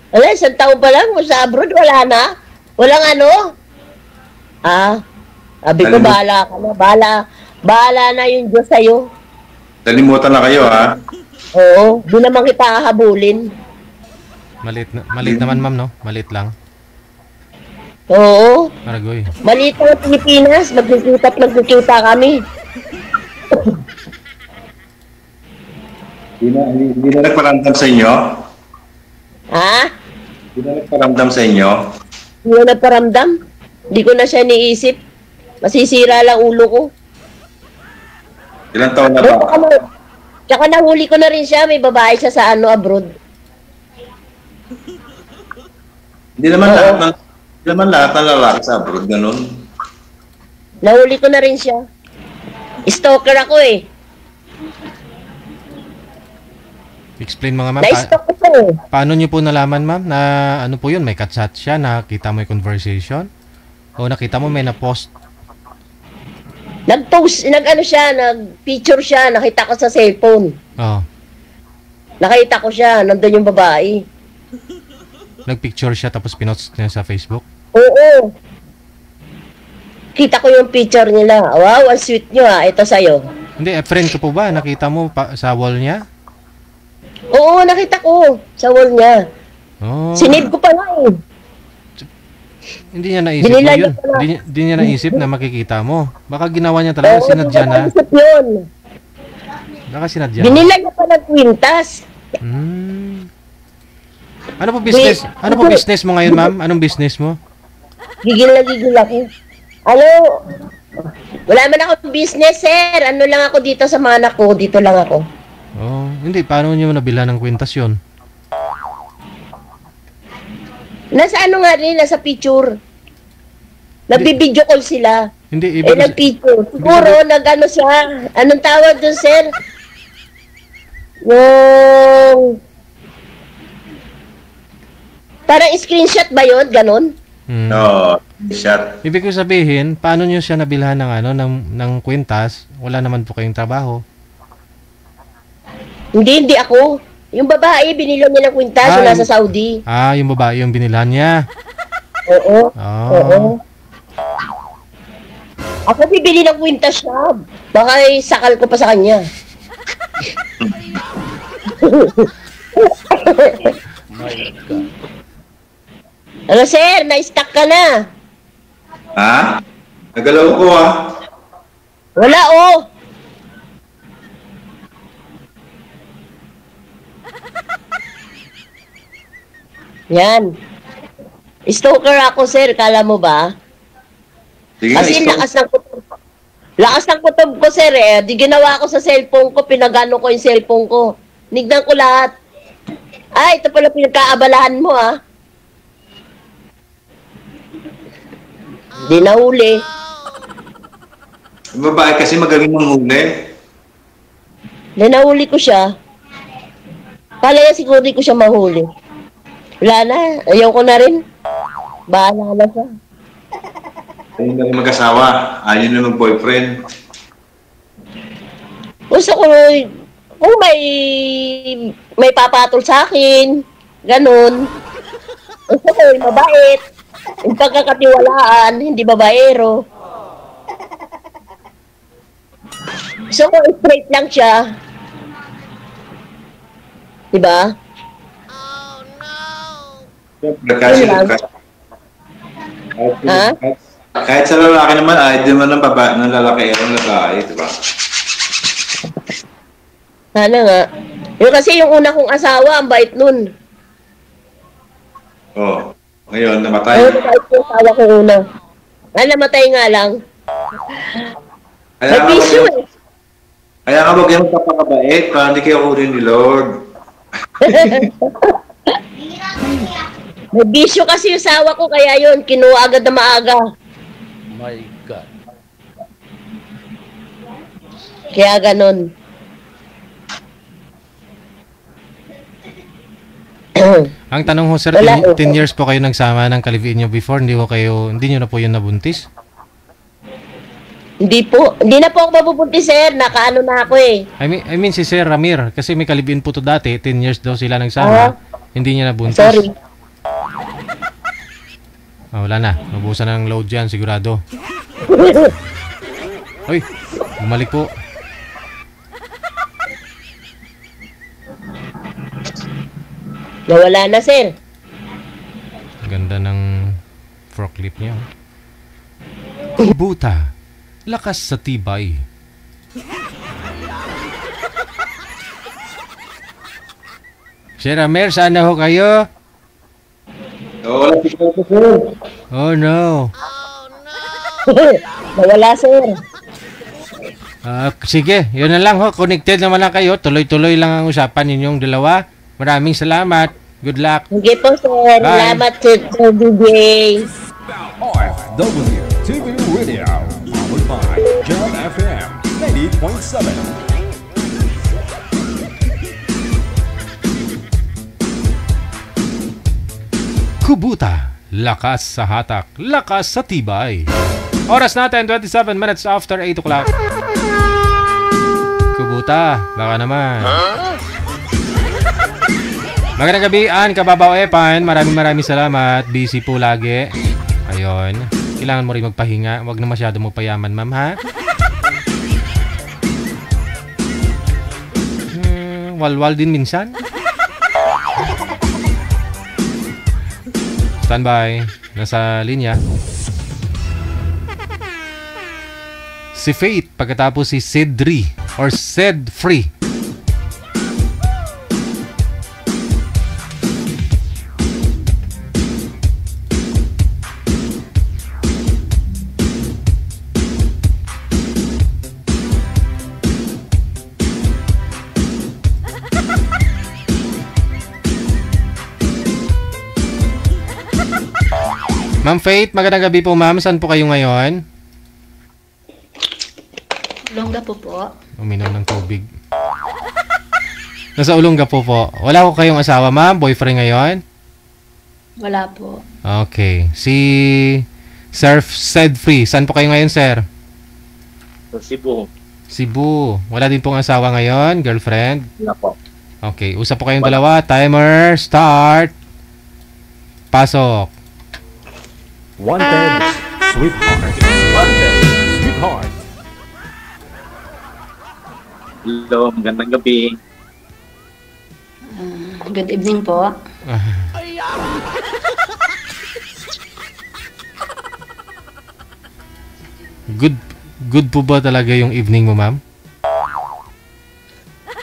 Wala, 1 taon pa lang, sa abroad, wala na. Walang sabi ko, bahala ka na, bahala na yung Diyos sa'yo. Nalimutan na kayo, ha? Oo, di naman kita hahabulin. Maliit naman, ma'am, no? Maliit lang. Oo, Maragoy. maliit ang Pilipinas, magkikita kami. Hindi na nagparamdam sa inyo? Ha? Hindi na nagparamdam sa inyo? Hindi ko nagparamdam. Hindi ko na siya niisip. Masisira lang ulo ko. Ilang taon na ba? Tsaka nahuli ko na rin siya, may babae siya sa abroad. Hindi naman lahat ng lalaki sa abroad, ganun. Nahuli ko na rin siya. Stalker ako eh. Explain mga ma'am. Na-stalk ko siya eh. Paano niyo po nalaman, ma'am, na ano po yun? May chat siya, nakita mo yung conversation? O nakita mo may na-post? Nag-picture siya, nakita ko sa cellphone. Oo. Nakita ko siya, nandun yung babae. Nag-picture siya tapos pinost niya sa Facebook? Oo. Kita ko yung picture nila. Wow, ang sweet nyo ito sa'yo. Hindi, friend ko po ba? Nakita mo sa wall niya? Oo, nakita ko sa wall niya. Oh. Sinave ko pa nga eh. Hindi niya naisip mo yun. Hindi niya naisip na makikita mo. Baka ginawa niya talaga, sinadya na. Yun. Baka sinadya. Binila niya pa ng kwintas. Ano po business? Ano po business mo ngayon, ma'am? Anong business mo? Gigil ako. Wala man ako business, sir. Ano lang ako dito sa mga anak ko. Dito lang ako. Oh, hindi. Paano niyo nabilhan ng kwintas yun? Nasa nasa picture. Nagbi-video call sila. Hindi, nag-picture. Siguro, siya. Anong tawag dun, sir? Yung... Parang screenshot ba yun? Ganon? No, shot. Ibig ko sabihin, paano niyo siya nabilhan ng kwintas? Wala naman po kayong trabaho. Hindi ako. Yung babae, binilo niya ng kwintas, yung nasa Saudi. Yung babae yung binilhan niya. Oo. Oh. Oo. Ako bibili ng kwintas siya. Baka sakal ko pa sa kanya. Ano sir, na-stuck ka na. Ha? Nagalaw ko, ha? Wala, oh! Yan. Stalker ako, sir. Kala mo ba? Sige, Kasi lakas ng kutob ko, sir, eh. Di ginawa ko sa cellphone ko, pinagano ko yung cellphone ko. Nignan ko lahat. Ay, ito pala pinagkaabalahan mo, ah. Di nahuli. Yung babae kasi magaling manghuli. Di nahuli ko siya. Kala niya siguro di ko siya mahuli. Wala na. Ayaw ko na rin. Bahala na siya. Ayun na rin mag-asawa. Ayun na mag-boyfriend. Gusto ko, kung may papatol sa akin, ganun. Gusto ko, mabait. Yung pagkakatiwalaan, hindi babaero. Gusto ko, straight lang siya. Diba? Kasi, Yun lang. Ha? kahit sa lalaki naman, ay di man ng babae, ng lalaki, ng lalaki, di ba? Sana nga. Yung kasi yung una kong asawa, ang bait nun. Oh, ngayon, namatay. Ayun, mabait yung asawa ko una. Namatay nga lang. Kaya May nga bisyo wag- eh. Kaya nga huwag yung kapakabait, para hindi kayo kunin ni Lord. May bisyo kasi yung asawa ko, kaya yun, kinuha agad na maaga. My God. Kaya ganon. Ang tanong ho, sir, Wala, 10 years po kayo nagsama ng kaliviin nyo before, hindi nyo na po yun nabuntis? Hindi na po ako mabubuntis, sir. Nakaano na ako eh. I mean si Sir Ramir, kasi may kalibiin po to dati, 10 years daw sila nagsama, hindi niya nabuntis. Sorry. Ah, wala na, nabusan ng load yan, sigurado. Uy, bumalik po. Nawala na, sir. Ganda ng forklift niya. Buta, lakas sa tibay. Sir Ramir, saan na ho kayo? Oo, wala si Coco, sir. Oh no. Nawala, sir. Sige, yun na lang ho. Connected naman lang kayo. Tuloy-tuloy lang ang usapan ninyong dalawa. Maraming salamat. Good luck. Sige po, sir. Bye. Salamat, sir, DJ. OFW TV Radio, powered by Jam FM 90.7. Kubuta, lakas sa hatak, lakas sa tibay. Oras natin, 27 minutes after 8 o'clock. Kubuta, baka naman. Magandang gabi, Kababaw Epan. Maraming salamat. Busy po lagi. Ayun. Kailangan mo rin magpahinga. Huwag na masyado mo payaman, ma'am, ha? Walwal din minsan. Standby. Nasa linya. Si Faith, pagkatapos si Cedri or Ced Free. Ma'am Faith, magandang gabi po, ma'am. Saan po kayo ngayon? Longga po. Uminom ng tubig. Nasa Olongapo po. Wala ko kayong asawa, ma'am? Boyfriend ngayon? Wala po. Okay. Si Sir Ced Free. Saan po kayo ngayon, sir? Cebu. Wala din pong asawa ngayon? Girlfriend? Wala po. Okay. Usap po kayong dalawa. Timer. Start. Pasok. Wanted, sweetheart. Wanted, sweetheart. Hello, magandang gabi. Good evening po. Good po ba talaga yung evening mo, ma'am?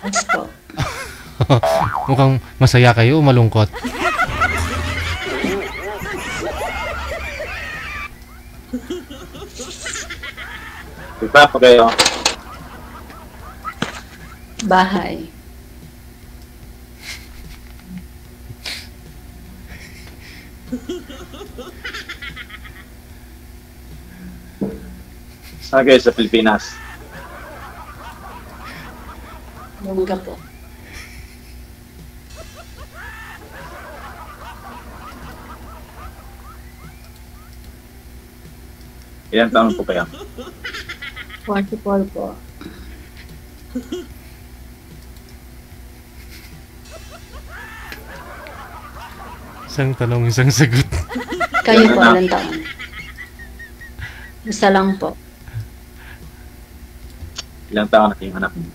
Yes po. Mukhang masaya kayo o malungkot? Diba pa kayo? Bahay. Saan kayo sa Pilipinas? Longga po. Ilan taon po kayo? 44 po. Isang tanong, isang sagot. Kayo po, ilang taon? Isa lang po. Ilang taon na yung anak mo?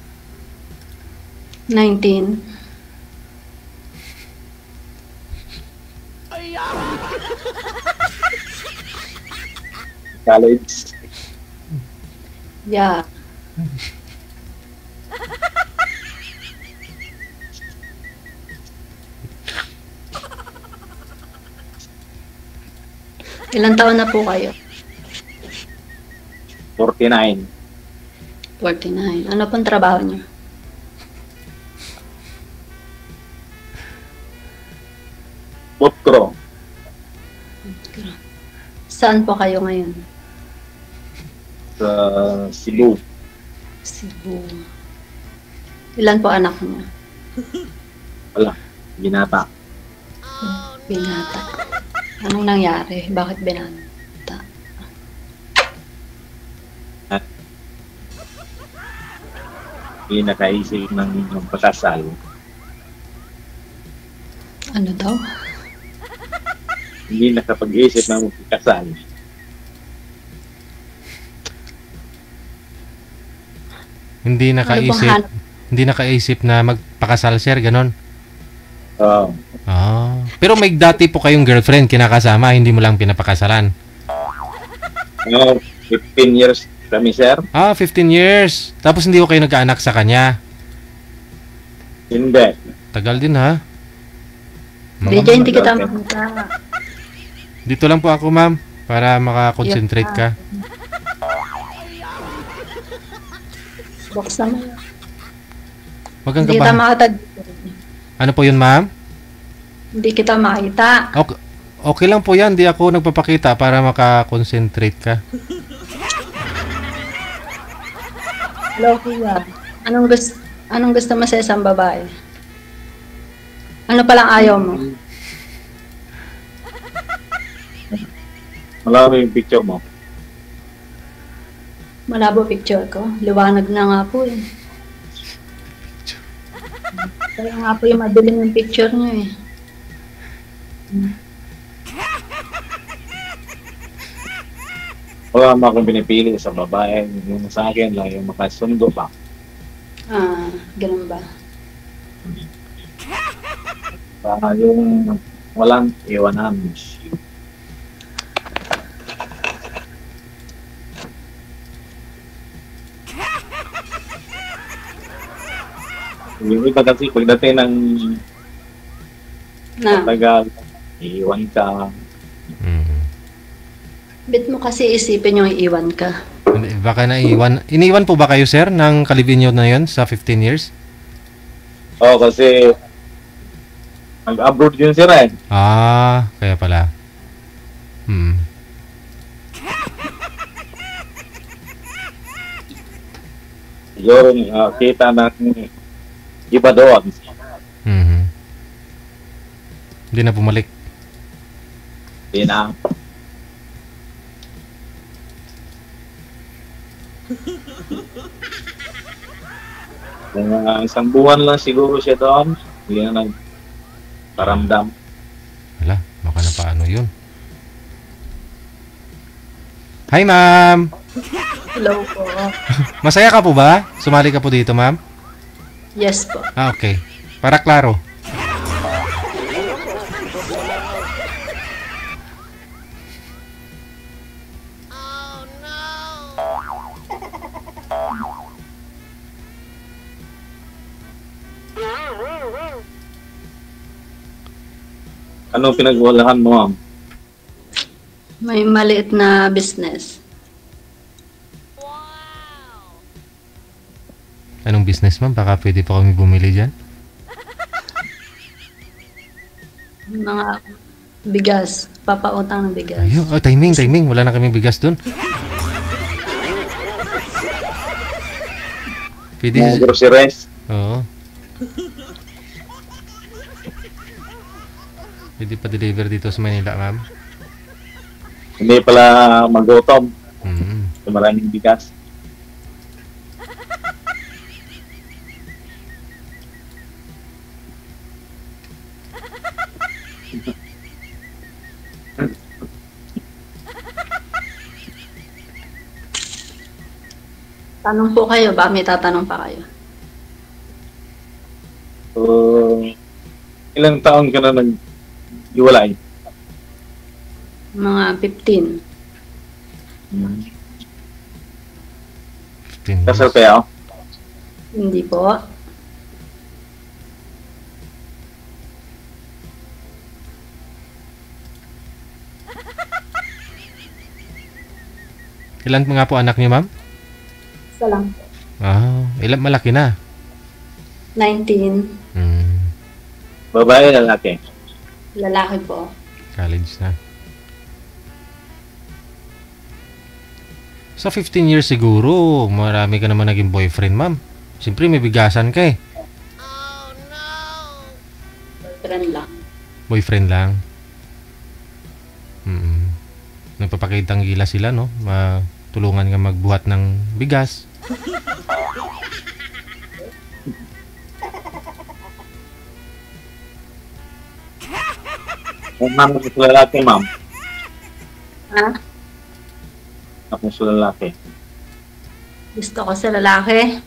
19. College? Yeah. Ilang taon na po kayo? 49. 49. Ano pong trabaho niyo? Butro. Saan po kayo ngayon? Sa Cebu. Cebu. Ilan po anak niyo? Wala. Binata. Binata. Anong nangyari? Bakit binata? Hindi nakaisip ng pagkasal. Ano daw? Hindi nakapag-isip ng pagkasal. Hindi nakaisip, hanap? hindi nakaisip na magpakasal, sir, ganon. Oo. Ah. Pero may dati po kayong girlfriend kinakasama, hindi mo lang pinapakasalan. 15 years kami, sir. Ah, 15 years. Tapos hindi ko kayo nagkaanak sa kanya. Hindi. Tagal din, ha? Medyo hindi kita makita. Dito lang po ako, ma'am, para makakonsentrate ka. Buksan mo. Wag kang Hindi kita kabahan. makita. Ano po yun, ma'am? Hindi kita makita. Okay, okay lang po yan. Di ako nagpapakita para makakonsentrate ka. Hello, kuya. Anong gusto mo sa isang babae? Ano palang ayaw mo? Wala mo yung picture mo. Malabo picture ko. Liwanag na nga po eh. Kaya nga po yung madilim yung picture niyo eh. Wala mo akong pinipili sa babae. Yung sa akin lang yung makasundo pa. Ah, ganun ba? Para yung walang iwanan. Yung iba kasi pagdating ng Na, tagal, iiwan ka. Mhm. bit mo kasi isipin yung iiwan ka. Hindi, baka naiwan. Iniwan po ba kayo, sir, ng kalibin nyo na yun sa 15 years? Oo, kasi nag-abroad yun sila eh. Ah, kaya pala. Hmm. Siguro kita ng iba doon. Mhm. Hindi na bumalik. Hindi na. Isang buwan lang siguro siya doon. Hindi na nagparamdam. Wala, baka na paano yun. Hi, ma'am! Hello po. Masaya ka po ba? Sumali ka po dito, ma'am? Yes po. Ah, okay. Para klaro. Anong pinagwalahan mo, ma'am? May maliit na business. Anong business, ma'am? Baka pwede pa kami bumili dyan. Mga bigas. Papautang ng bigas. Ayun, oh, timing. Wala na kaming bigas dun. Pwede. Mga groceries. Oo. Pwede pa deliver dito sa Manila, ma'am. Hindi pala magutom. Mm. So, maraming bigas. Tanong po kayo, ba may tatanong pa kayo? So, ilang taon ka na nag-iwalay? Mga 15. 15 Kasal years. kaya ako? Hindi po. Ilan pa nga po anak niyo, ma'am? Isa lang po. Ah, ilan malaki na? 19. Mm, Babae na lalaki? Lalaki po. college na. Sa 15 years siguro, marami ka naman naging boyfriend, ma'am. Siyempre may bigasan ka eh. Friend lang. Boyfriend lang. Nagpapakitang gila sila, no? Matulungan ka magbuhat ng bigas. Kung naman sa lalaki, ma'am. Ha? Ako sa lalaki. Gusto ko sa lalaki.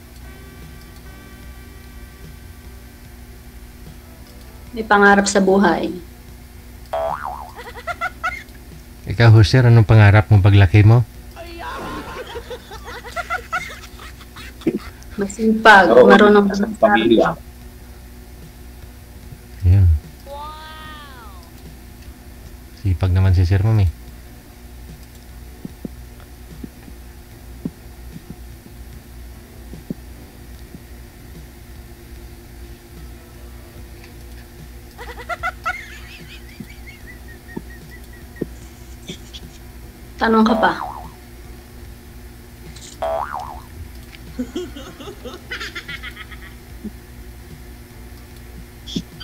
May pangarap sa buhay. Ikaw, Jose, anong pangarap mo paglaki mo? Masipag. Oo, Marunong sa mag-aral. pamilya. Ayan. Sipag naman si Sir, ma'am eh. Tanong ka pa.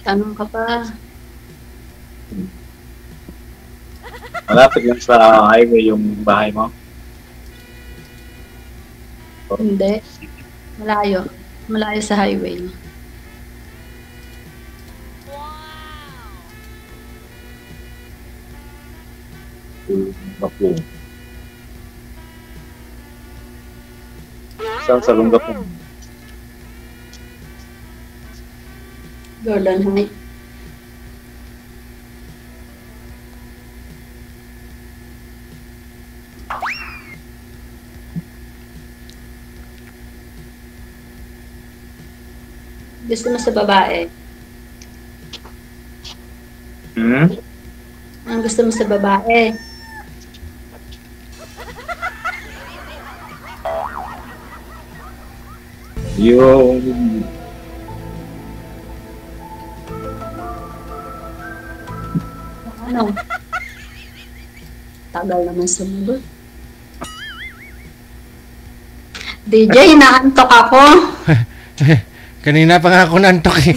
Tanong ka pa. Malapit lang sa highway yung bahay mo. Hindi. Malayo. Malayo sa highway. Bapo. Saan sa lungga po? Gordon Heights. Gusto mo sa babae? Ang gusto mo sa babae? Yung Ano? Tagal naman sumagot. DJ, naantok ako. Kanina pa nga ako nantok eh.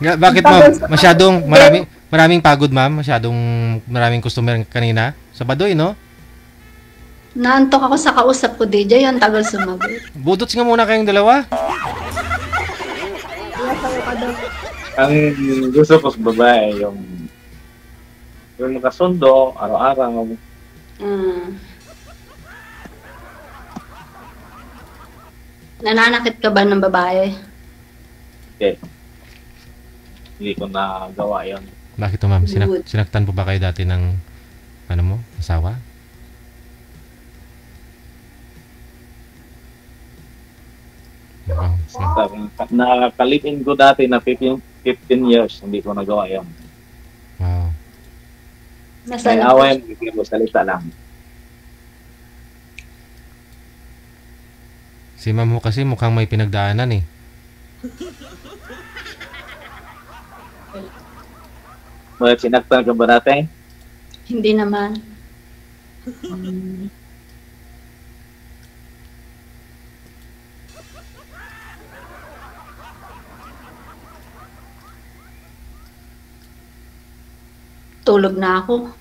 Bakit, ma'am? Maraming pagod, ma'am. Maraming customer kanina. Sa Badoy, no? Naantok ako sa kausap ko, DJ. Ang tagal sumagot. Budots nga muna kayong dalawa. ang gusto ko sa babae, yung nakasundo, araw-araw. Nananakit ka ba ng babae? Okay. Hindi ko nagawa yun. Bakit to, ma'am? Good. Sinaktan po ba kayo dati ng asawa? Wow, Nakalipin ko dati na 15 years, hindi ko nagawa yun. Wow. Nasa May away, hindi ko salita lang. Si ma'am ho kasi mukhang may pinagdaanan eh. Well, sinaktan ka ba dati? Hindi naman. Tulog na ako.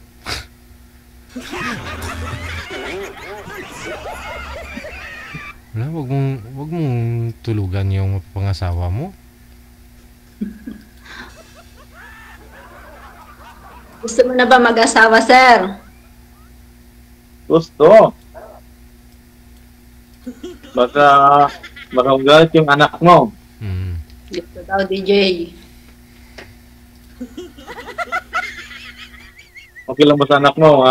Wala, wag mong tulugan yung pangasawa mo. Gusto mo na ba mag-asawa, sir? Gusto. Baka magalit yung anak mo. Hmm. Gusto daw, DJ. Okay lang ba sa anak mo?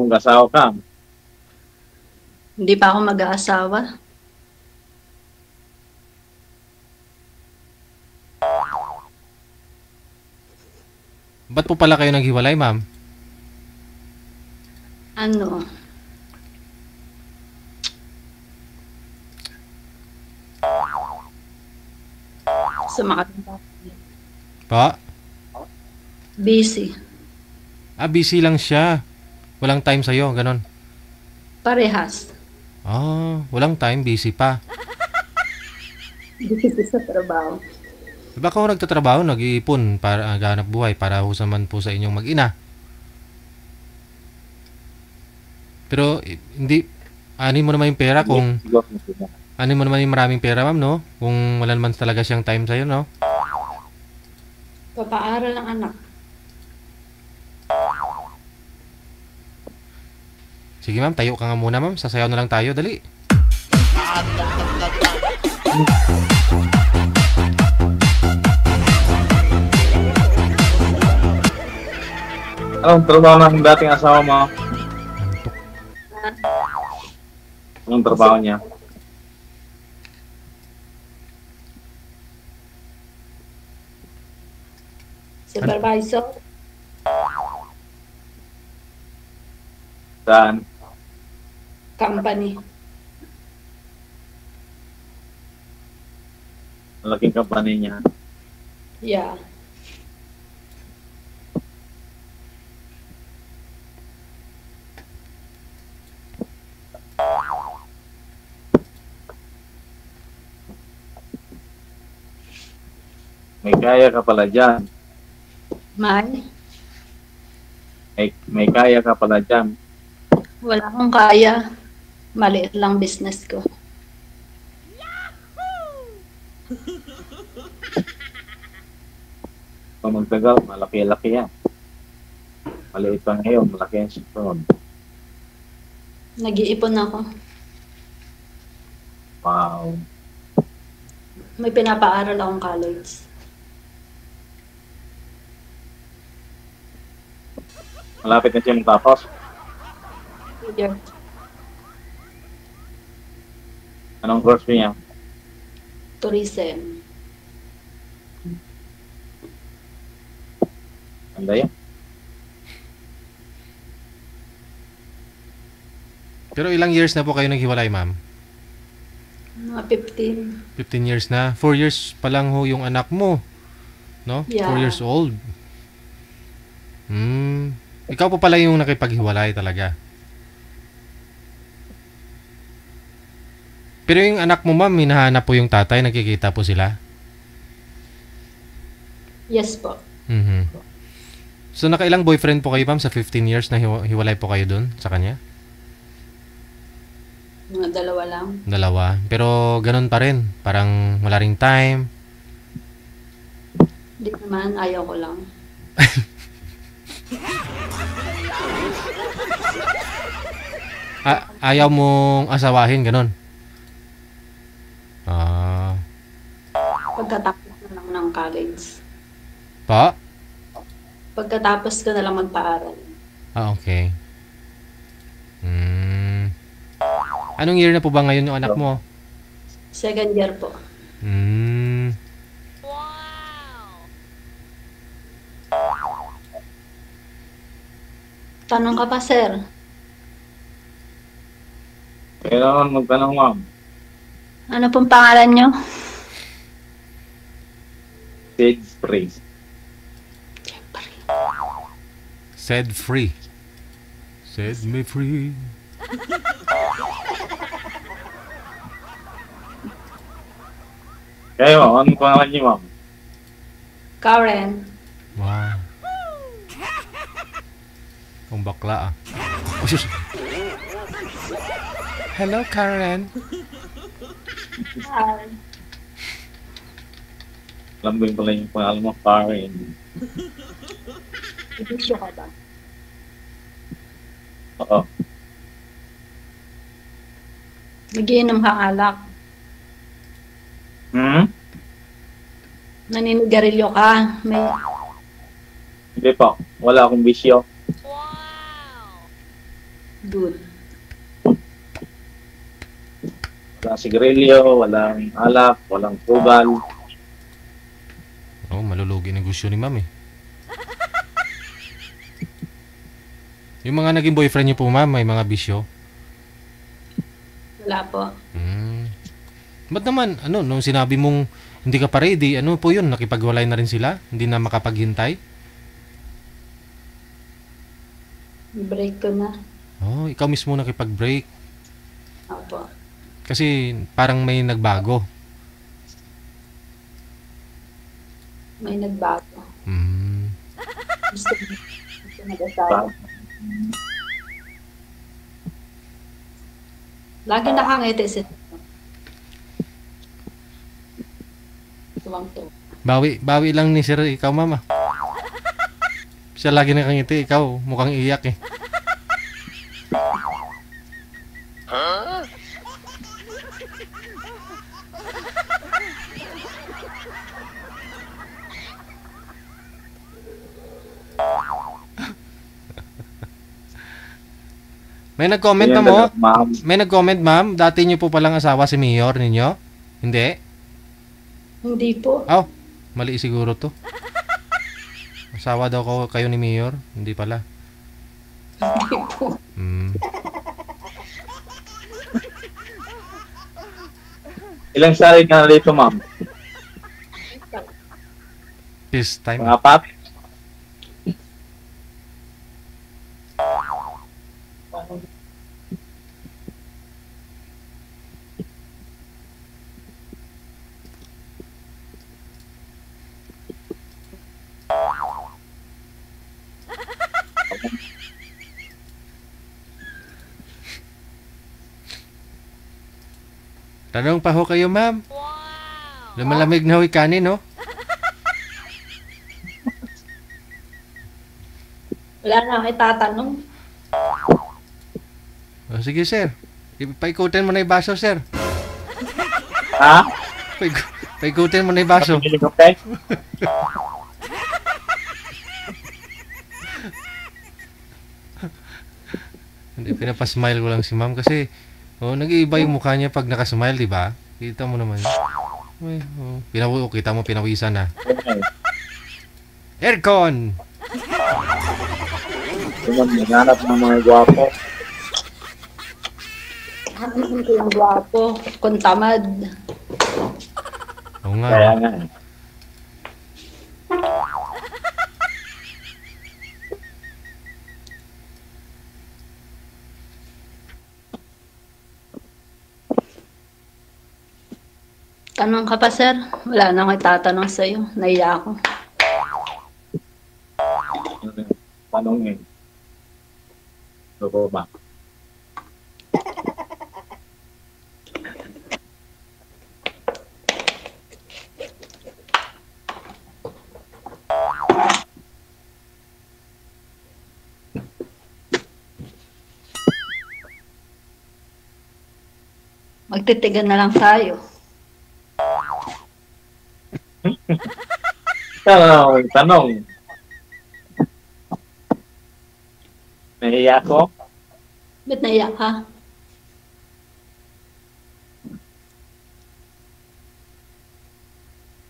Mag-asawa ka. Hindi pa ako mag-aasawa. Ba't po pala kayo naghiwalay, ma'am? Ano? Sumakat na ako. Pa? Busy. Busy lang siya. Walang time sa'yo, ganon. Parehas. Walang time, busy pa. Busy sa trabaho. Baka ako nagtatrabaho, nag-iipon para ganap buhay para husaman po sa inyong mag-ina. Pero hindi ani mo naman yung pera kung ani mo naman yung maraming pera, ma'am, no? Kung wala naman talaga siyang time sa'yo, no? Papaaral ang anak. Sige, ma'am, tayo ka nga muna, ma'am. Sasayaw na lang tayo, dali. Anong trabaho ng dating asawa mo? Anong trabaho niya? Supervisor. Saan? Company. Malaking company niya. Yeah. May kaya ka pala dyan. May? May kaya ka pala dyan. Wala akong kaya. Maliit lang business ko. Kung magtagal, malaki-laki yan. Maliit pa ngayon, malaki yan sunod. Nag-iipon ako. Wow. May pinapaaral akong college. Malapit na siya matapos. Yeah. Anong course niya? Tourism. Ganda yan. Pero ilang years na po kayo naghiwalay, ma'am? Mga 15. 15 years na. 4 years pa lang ho yung anak mo. No? Yeah. 4 years old. Ikaw po pala yung nakipaghiwalay talaga. Pero yung anak mo, ma'am, hinahanap po yung tatay, nakikita po sila? Yes po. So, nakailang boyfriend po kayo, ma'am, sa 15 years na hiwalay po kayo dun sa kanya? Mga dalawa lang. Dalawa. Pero ganun pa rin. Parang wala ring time. Hindi naman, ayaw ko lang. Ayaw mong asawahin, ganun? Pagkatapos na lang ng college. Pa? Pagkatapos ko na lang magpaaral. Okay. Anong year na po ba ngayon yung anak mo? Second year po. Tanong ka pa, sir. Kailangan magtanong, ma'am. Ano pong pangalan nyo? Stage free. Set free. Set me free. Kayo, anong pangalan niyo, ma'am? Karen. Wow. Ang bakla ah. Oh, sus. Hello, Karen. Hi. Alam mo yung pala yung pangalan mo, Karen. Ibisyo ka ba? Oo. Nagiinom kang alak. Naninigarilyo ka. May... Hindi po. Wala akong bisyo. Good. Walang sigarilyo, walang alak, walang tugal. Oh, malulugi negosyo ni ma'am eh. Yung mga naging boyfriend niyo po ma'am, may mga bisyo. Wala po. Ba't naman, ano, nung sinabi mong hindi ka pa ready, ano po yun, nakipagwalay na rin sila? Hindi na makapaghintay? Break ko na. Oh, ikaw mismo nakipag-break. Opo. Kasi parang may nagbago. May nagbago. Gusto mag-asawa. Lagi nakangiti si tuwang-tuwa. Bawi lang ni sir, ikaw mama. Siya lagi nakangiti, ikaw mukhang iyak eh. May nag-comment na mo? May nag-comment ma'am, dati niyo po palang asawa si Mayor ninyo? Hindi? Hindi po. Oh, mali siguro to. Asawa daw kayo ni Mayor? Hindi pala. Hindi po. Ilang sari ka na dito, ma'am? Peace time. Mga apat? Tanong pa ho kayo ma'am. Lumalamig na ho kanin no? Wala na ako itatanong. Oh, sige sir. Paikutin mo na yung baso sir. Ha? Paikutin mo na yung baso. Okay? Hindi, pinapasmile ko lang si ma'am kasi nag-iiba yung mukha niya pag nakasmile, di ba? Kita mo naman. Ay, kita mo pinawisan na. Aircon! Naghanap ng mga gwapo. Ano ko yung gwapo? Kuntamad. Oo nga. Kaya nga. Tanong ka pa, sir? Wala na akong itatanong sa'yo. Naiya ako. Tanongin. Ano ba? Magtitigan na lang tayo. Tanong. Nahiya ko? Ba't naiya ka?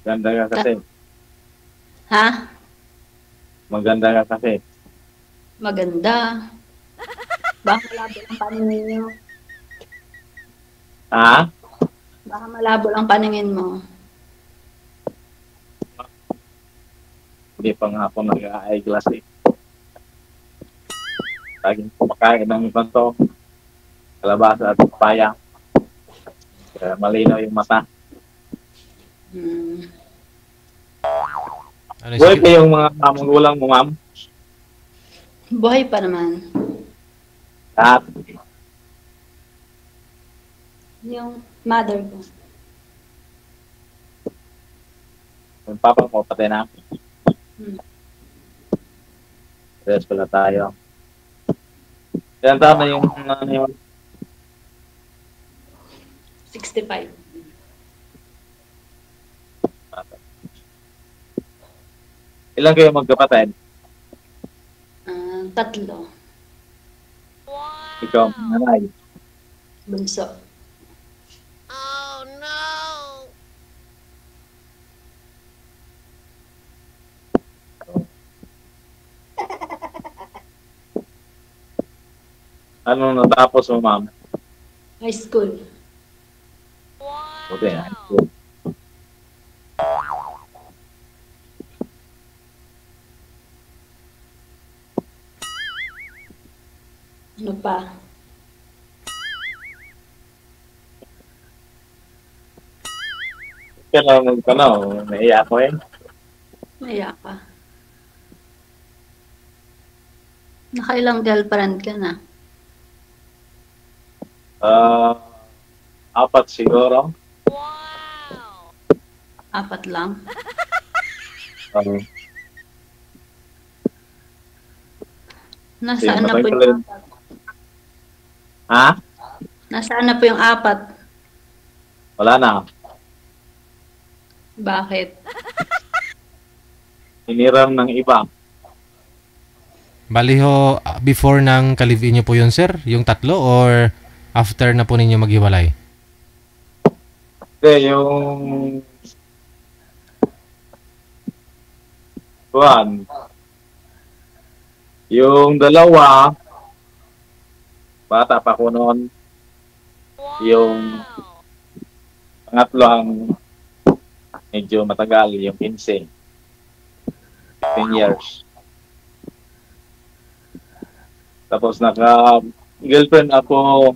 Ganda ka kasi. Ha? Maganda ka kasi. Maganda. Baka malabo ang paningin niyo. Ha? Baka malabo ang paningin mo. Hindi pa nga ako nag-eyeglass eh. Laging kumakain ng ganito. Kalabasa at papaya. Kaya malinaw yung mata. Ano Buhay pa yung mga magulang mo, ma'am? Buhay pa naman. Lahat. Yung mother ko. Yung papa ko, patay na. Rest pala tayo. Kaya tama yung ano yun. 65. Ilan kayo magkapatid? 3. Ikaw, nanay. Bunso. Ano natapos mo, ma'am? High school. Okay, Ano pa? Kaya naiya ko eh. Naiya ka. Nakailang girlfriend ka na? 4 siguro. 4 lang? Nasaan na po yung 4? Ha? Nasaan na po yung 4? Wala na. Bakit? Hiniram ng iba. Bali ho, before ng ka-live-in niyo po yun, sir? Yung 3 or after na po ninyo maghiwalay? Hindi, yung 2, bata pa ko noon. Yung pangatlo ang medyo matagal, yung 15. 15 years. Tapos naka-girlfriend ako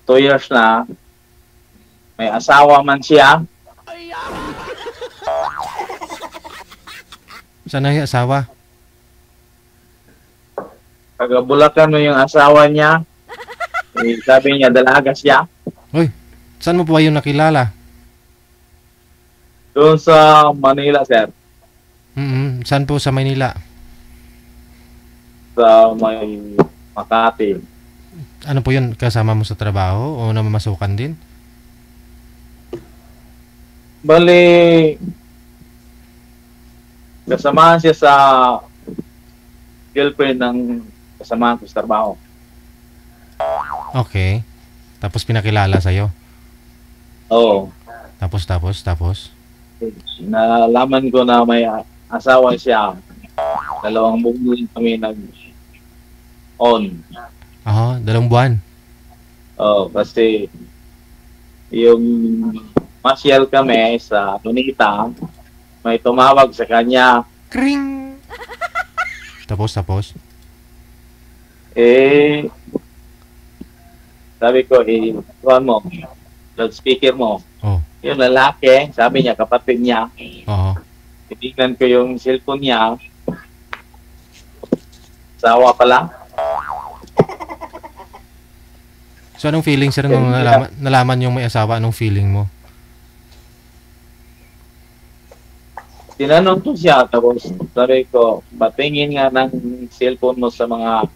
2 years na. May asawa man siya. Saan na yung asawa? Pagabulakan mo yung asawa niya, sabi niya dalaga siya. Uy, saan mo po ba yung nakilala? Doon sa Manila, sir. Saan po sa Maynila? Sa may Makati. Ano po yun? Kasama mo sa trabaho o namamasukan din? Bali, kasamahan siya sa girlfriend ng kasamahan ko sa trabaho. Okay. Tapos pinakilala sa'yo? Oo. Tapos? Nalaman ko na may asawa siya. 2 buwan kami nag-on. Oo, 2 buwan. Oo, kasi yung masyal kami sa Tunita, may tumawag sa kanya. Kring! Tapos? Sabi ko, kuhan mo, loudspeaker mo. Oh. Yung lalaki, sabi niya, kapatid niya. Oo. Tinignan ko yung cellphone niya. Sawa pala. So, anong feeling, sir, nung nalaman yung may asawa? Anong feeling mo? Tinanong ko siya, tapos sabi ko, patingin nga ng cellphone mo sa mga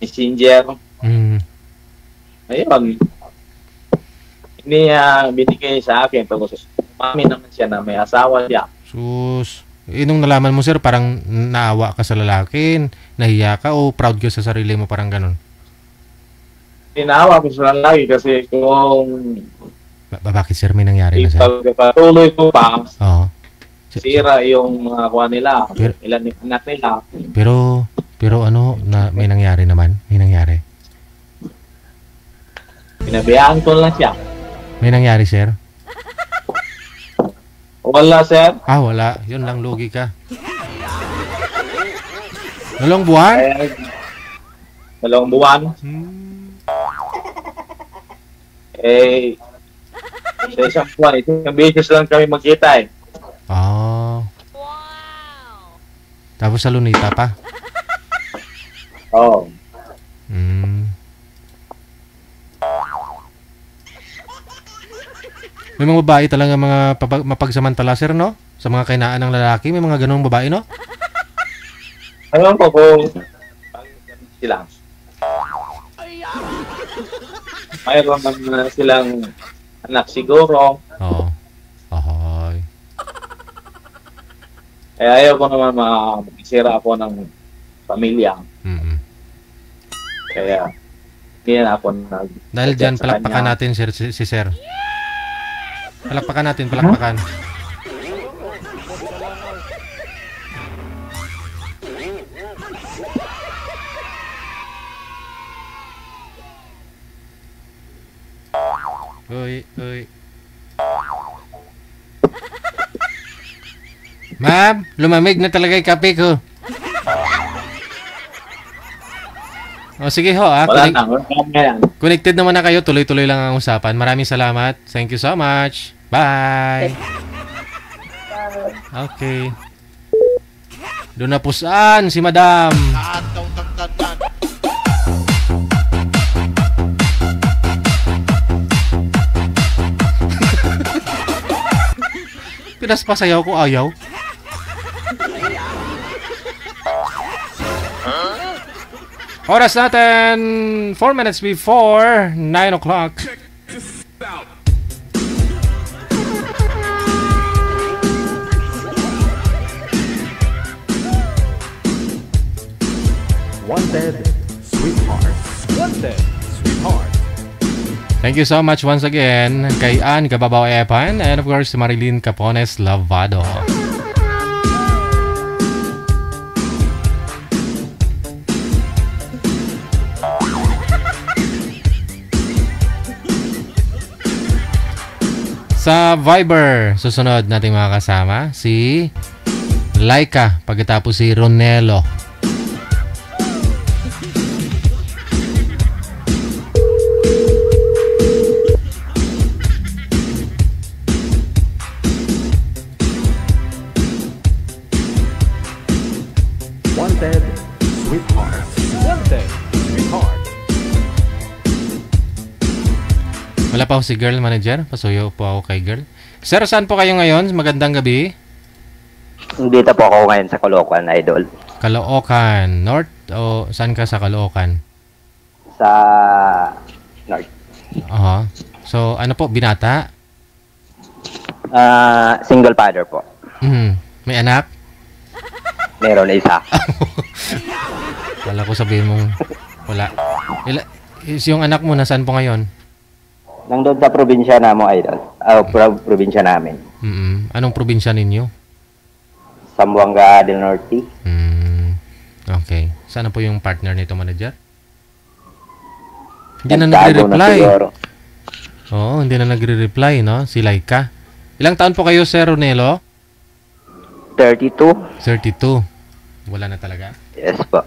messenger. Ayun. Hindi niya binigay sa akin, tapos mami naman siya na may asawa siya. Sus. Nung nalaman mo, sir, parang naawa ka sa lalaki, nahiya ka, o proud ka sa sarili mo, parang ganun? Tinaawa ko sa lalaki kasi kung Bakit, sir, may nangyari na sa'yo? pagpatuloy ko pa, Oo. sira yung mga kuha nila. Pero- Ilan yung anak nila. Pero ano, may nangyari naman? May nangyari? Pinabayaan ko lang siya. May nangyari, sir? Wala, sir. Wala. Yun lang, lugi ka. Dalawang buwan? Dalawang buwan. Sa isang buwan, isang beses lang kami magkita eh. Tapos sa Lunita pa? Oo. May mga babae talaga mga mapagsamantala, sir, no? Sa mga kainaan ng lalaki, may mga ganung babae, no? Alam ko kung sila. Mayroon naman silang anak siguro. Oo. Ahoy. Ayaw ko naman makisira ako ng pamilya. Kaya, hindi na ako Dahil dyan, palakpakan natin, sir, si sir. Palakpakan natin, palakpakan. Uy. Ma'am, lumamig na talaga yung kape ko. Sige ho, Wala na yan. Connected naman na kayo, tuloy-tuloy lang ang usapan. Maraming salamat. Thank you so much. Bye. Okay. Doon na pusaan si Madam. Pinaspasayaw ko, ayaw. Oras natin 4 minutes before 9 o'clock. Wanted, sweetheart. Wanted, sweetheart. Thank you so much once again kay Ann Cababao Epan and of course Marilyn Capones Lavado. Sa Viber, susunod nating mga kasama si Laika, pagkatapos si Ronelo. Wanted, sweetheart. Wanted, sweetheart. Wala pa ako si girl manager. Pasuyo po ako kay girl. Sir, saan po kayo ngayon? Magandang gabi. Dito po ako ngayon sa Caloocan, Idol. Caloocan. North o saan ka sa Caloocan? Sa North. Aha. So, ano po? Binata? Single father po. May anak? Meron na isa. Wala ko sabihin mong wala. Is yung anak mo nasaan po ngayon? Nandun sa probinsya na mo, Idol. Probinsya namin. Anong probinsya ninyo? Zamboanga del Norte. Okay. Sana po yung partner nito, manager? Hindi na nagre-reply. Oo, hindi na nagre-reply, no? Si Laika. Ilang taon po kayo, Sir Ronelo? 32. 32. Wala na talaga? Yes po.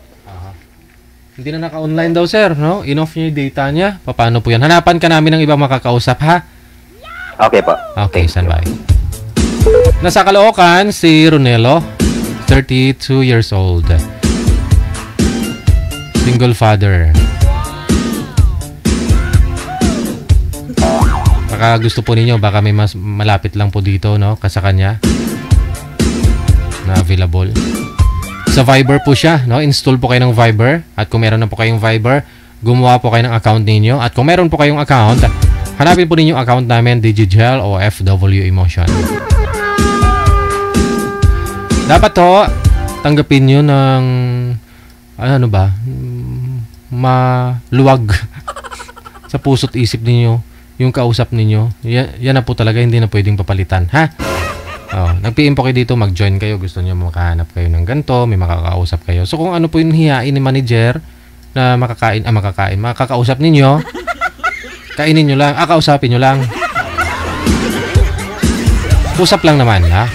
Hindi na naka-online daw, sir, no? In-off niya yung data niya. Paano po yan? Hanapan ka namin ng ibang makakausap, ha? Okay po. Okay, standby. Nasa Caloocan, si Ronelo, 32 years old. Single father. Baka gusto po ninyo, baka may mas malapit lang po dito, no? Sa kanya na available. Sa Viber po siya, no? Install po kayo ng Viber. At kung meron na po kayong Viber, gumawa po kayo ng account ninyo. At kung meron po kayong account, hanapin po ninyo yung account namin, Digigel o FW Emotion. Dapat to, tanggapin nyo ng, ano ba, maluwag sa puso't isip ninyo, yung kausap ninyo. Yan na po talaga, hindi na pwedeng papalitan, ha? Nag-PM po kayo dito, mag-join kayo, gusto niyo makahanap kayo ng ganito, may makakausap kayo. So kung ano po yung hiyain ni manager na makakausap ninyo, kainin nyo lang, kausapin nyo lang. Usap lang naman, ha?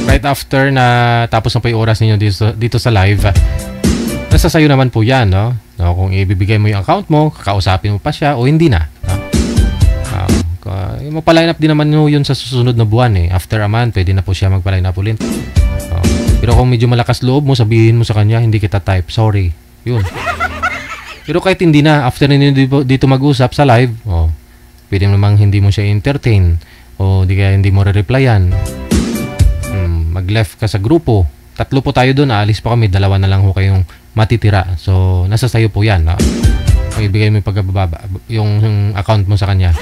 Right after na tapos na po yung oras ninyo dito sa live, nasa sayo naman po yan, no? Kung ibibigay mo yung account mo, kakausapin mo pa siya o hindi na, no? Magpa-line up din naman yun sa susunod na buwan, eh. After a month, pwede na po siya magpa-line up ulit. Pero kung medyo malakas loob mo, sabihin mo sa kanya, hindi kita type, sorry. Yun. Pero kahit hindi na, after ninyo dito mag-usap sa live, pwede namang hindi mo siya entertain o hindi mo re-replyan. Mag-left ka sa grupo. 3 po tayo doon, aalis pa kami, 2 na lang ho kayong matitira. So, nasa sayo po yan. No? Kung ibigay mo yung account mo sa kanya.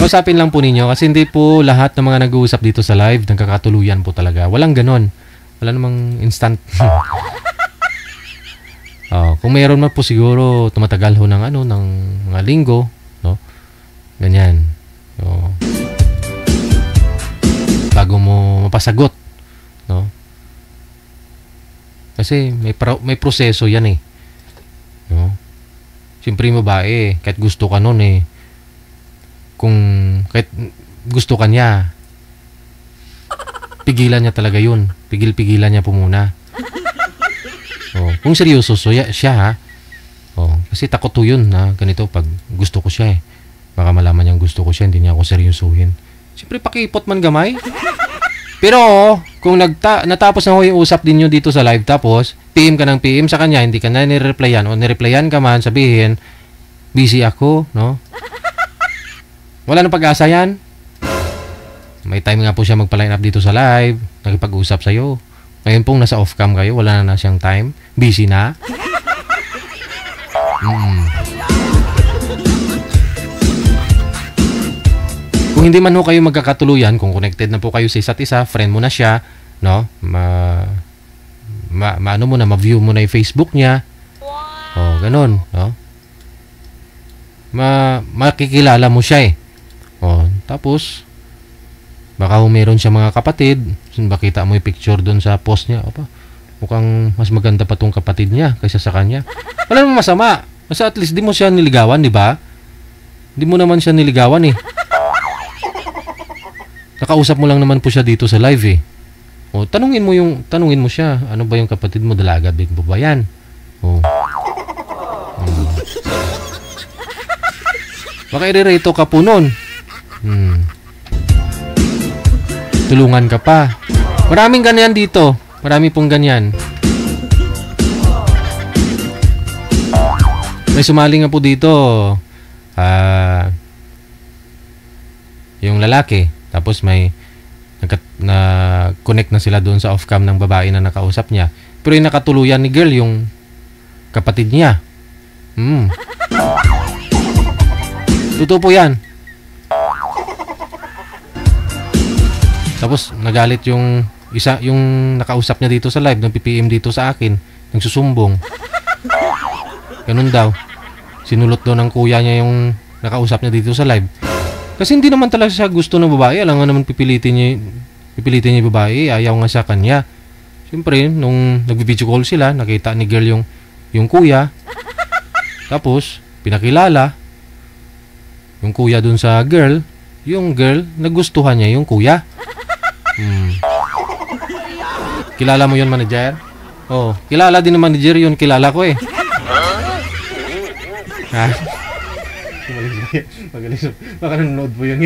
Kausapin lang po ninyo kasi hindi po lahat ng mga nag-uusap dito sa live nagkakatuluyan po talaga. Walang ganon. Wala namang instant. Kung mayroon man po siguro tumatagal ho ng mga linggo, no? Ganyan. Bago mo mapasagot, no? Kasi may proseso yan, eh. No? Siyempre yung babae, kahit gusto ka nun, eh. Kahit gusto ka niya, pigilan niya talaga yun. Pigilan niya po muna. Kung seryoso siya, ha? Kasi takot to yun na ganito pag gusto ko siya, eh. Baka malaman niyang gusto ko siya, hindi niya ako seryosuhin. Siyempre pakipot man gamay. Pero kung natapos na yung usap din nyo dito sa live, tapos PM ka ng PM sa kanya, hindi ka na nireplyan o nireplyan ka man, sabihin, busy ako, no? Wala nang pag-asa yan. May time nga po siya magpa-line up dito sa live, nakipag-usap sa'yo. Ngayon pong nasa off-cam kayo, wala na siyang time, busy na. Kung hindi man ho kayo magkakatuluyan, kung connected na po kayo sa isa't isa, friend mo na siya, no? Ano mo na, ma-view mo na yung Facebook niya. Ganun, no? Makikilala mo siya, eh. Tapos baka meron siya mga kapatid, bakita mo yung picture doon sa post niya, mukhang mas maganda pa tong kapatid niya kaysa sa kanya. Wala namang masama. Basta at least di mo siya niligawan, di ba? Di mo naman siya niligawan, eh. Nakausap mo lang naman po siya dito sa live, eh. Tanungin mo siya, ano ba yung kapatid mo, dalaga big ba yan? Baka i-rate ka po nun. Tulungan ka pa. Maraming ganyan dito. Marami pong ganyan. May sumali nga po dito. Yung lalaki. Tapos may na-connect na sila doon sa off-cam ng babae na nakausap niya. Pero yung nakatuluyan ni girl, yung kapatid niya. Totoo po yan. Tapos nagalit yung nakausap niya dito sa live, nag-PPM dito sa akin, nagsusumbong. Ganun daw. Sinulot daw ng kuya niya yung nakausap niya dito sa live. Kasi hindi naman talaga siya gusto ng babae. Alam nga naman pipilitin niya yung babae, ayaw nga sa kanya. Siyempre, nung nag-video call sila, nakita ni girl yung kuya. Tapos pinakilala yung kuya dun sa girl. Yung girl, nagustuhan niya yung kuya. Kilala mo yun, manager? Kilala din ng manager yun. Kilala ko, eh. Ha? Magalis. Baka nanonood po yun.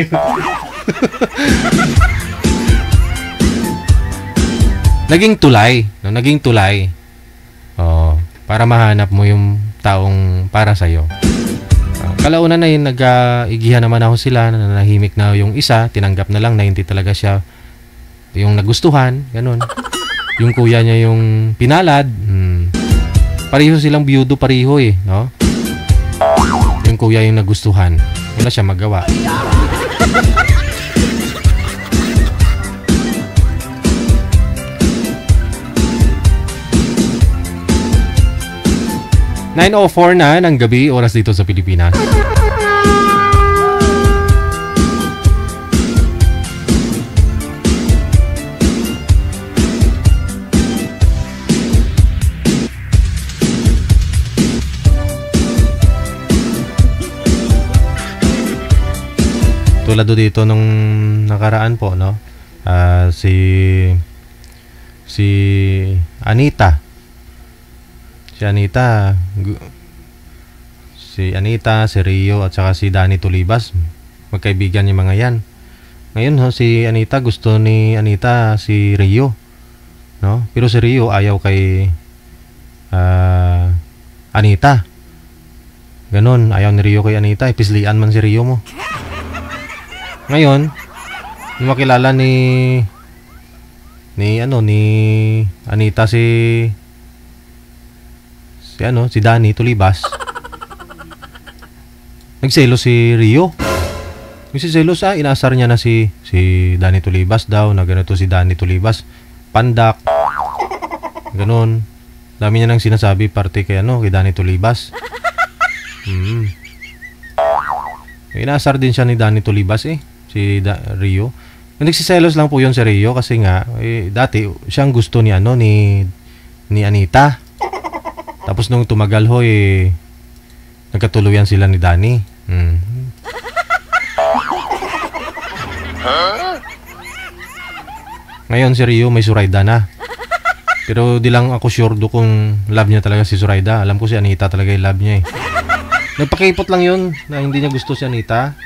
Naging tulay. Para mahanap mo yung taong para sa'yo. Kalaunan na yun, nag-igihan naman ako sila, nanahimik na yung isa, tinanggap na lang na hindi talaga siya yung nagustuhan, ganun. Yung kuya niya yung pinalad, pareho silang biyudo, pareho, eh, no? Yung kuya yung nagustuhan, wala siya magawa. 9:04 na ng gabi, oras dito sa Pilipinas. Tulad dito nung nakaraan po, no? Si Anita. Si Rio at saka si Danny Tulibas. Magkaibigan yung mga yan. Ngayon, si Anita, gusto ni Anita si Rio, no? Pero si Rio ayaw kay Anita. Ganon, ayaw ni Rio kay Anita. Ipislian man si Rio mo. Ngayon, nung makilala ni Anita si Danny Tulibas, nagselos si Rio. Nagsiselos, inasar niya na si Danny Tulibas daw, na ganito si Danny Tulibas, pandak. Ganon. Dami niya nang sinasabi parte kay Danny Tulibas. Inasar din siya ni Danny Tulibas si Rio. Nagsiselos lang po yun si Rio kasi nga dati siyang gusto ni Anita. Tapos nung tumagal nagkatuluyan sila ni Danny. Ngayon si Rio may Zoraida na. Pero di lang ako sure kung love niya talaga si Zoraida. Alam ko si Anita talaga yung love niya Nagpakipot lang yun na hindi niya gusto si Anita.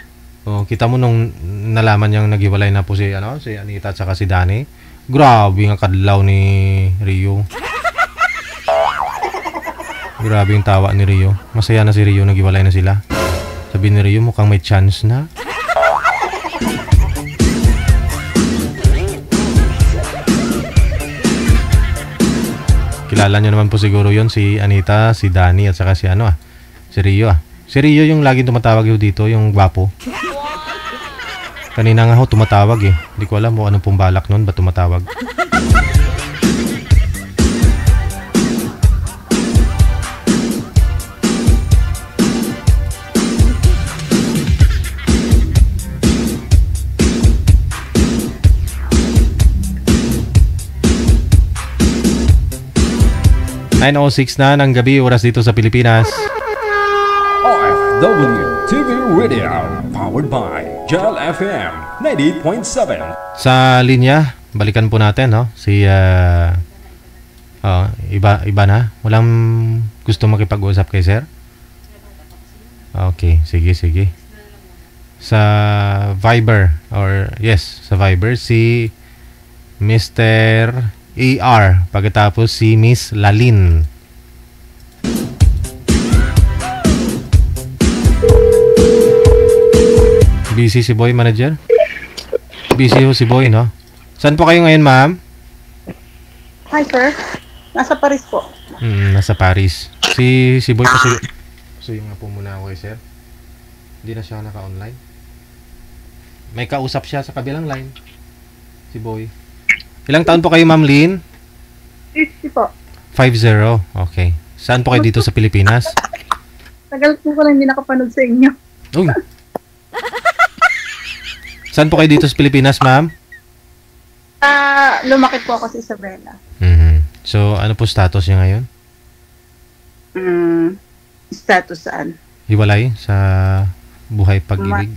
Kita mo nung nalaman niyang naghiwalay na po si Anita at saka si Danny. Grabe ang kadlaw ni Rio. Grabe yung tawa ni Rio. Masaya na si Rio, naghiwalay na sila. Sabi ni Rio, mukhang may chance na. Kilala niyo naman po siguro yon si Anita, si Danny at saka si Rio. Si Rio yung laging tumatawag dito, yung gwapo. Kanina nga tumatawag Hindi ko alam anong pong balak nun, ba't tumatawag. (9:06) na ng gabi, oras dito sa Pilipinas. OFW TV Radio, powered by Gel FM 98.7. Sa linya, balikan po natin, si iba na. Walang gusto makipag-usap kay sir? Okay, sige. Sa Viber, sa Viber, si Mr. AR, pagkatapos si Miss Lalin. Busy si Boy, manager? Busy si Boy, no? Saan po kayo ngayon, ma'am? Hi, sir. Nasa Paris po. Nasa Paris. Si Boy pa so yung nga po muna ako sir. Hindi na siya naka-online. May kausap siya sa kabilang line. Si Boy. Ilang taon po kayo, Ma'am Lynn? 50 po. 50, okay. Saan po kayo dito sa Pilipinas? Tagal po ko lang hindi nakapanood sa inyo. Uy! Saan po kayo dito sa Pilipinas, ma'am? Lumakit po ako sa Isabela. So, ano po status niya ngayon? Status saan? Hiwalay sa buhay pag-ibig.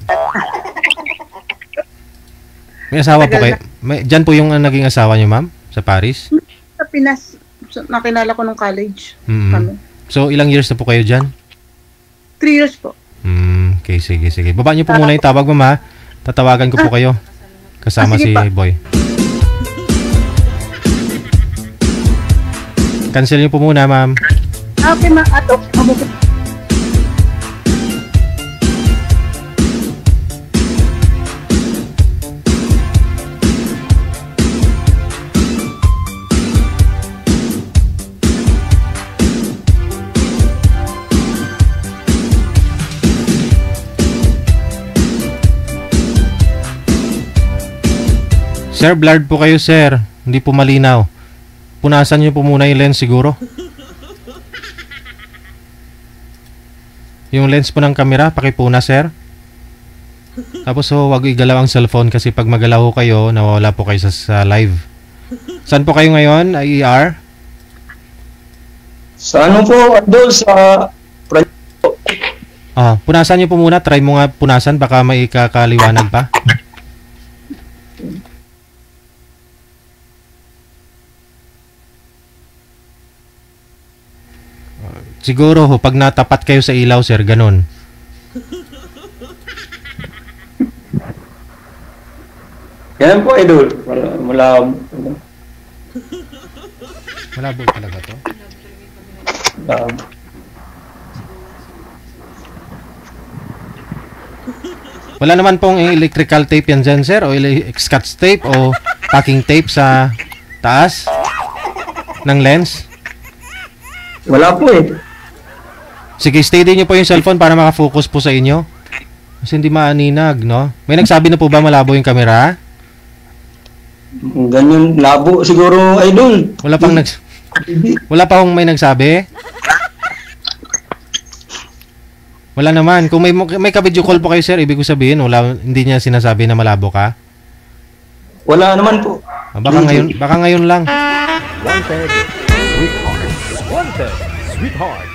May asawa po kayo? Diyan po yung naging asawa niyo, ma'am? Sa Paris? Sa Pinas. Nakilala ko nung college. Kami. So, ilang years na po kayo dyan? 3 years po. Okay, sige. Baba niyo po muna yung tawag, ma'am, ha? Tatawagan ko po kayo. Kasama si Boy. Cancel niyo po muna, ma'am. Okay, ma'am. Sir, blurred po kayo, sir. Hindi po malinaw. Punasan niyo po muna yung lens siguro. Yung lens po ng camera, pakipuna, sir. Tapos wag igalaw ang cellphone kasi pag magalaw ho kayo, nawawala po kayo sa live. Saan po kayo ngayon, IER? Sa ano po, Idol, sa punasan niyo po muna. Try mo nga punasan, baka may kakaliwanag pa. Siguro ho, pag natapat kayo sa ilaw, sir, ganun. Yan po, Idol. Malabo talaga to. Wala naman pong electrical tape yan dyan, sir, o scotch tape o packing tape sa taas ng lens. Wala po eh. Sige, steady nyo po yung cellphone para makafocus po sa inyo. Kasi hindi maaninag, no? May nagsabi na po ba malabo yung camera? Ganyan, labo siguro, Idol. Wala pa hong may nagsabi? Wala naman. Kung may ka-video call po kayo, sir, ibig ko sabihin, hindi niya sinasabi na malabo ka? Wala naman po. Baka ngayon lang. Wanted, sweetheart. Wanted, sweetheart.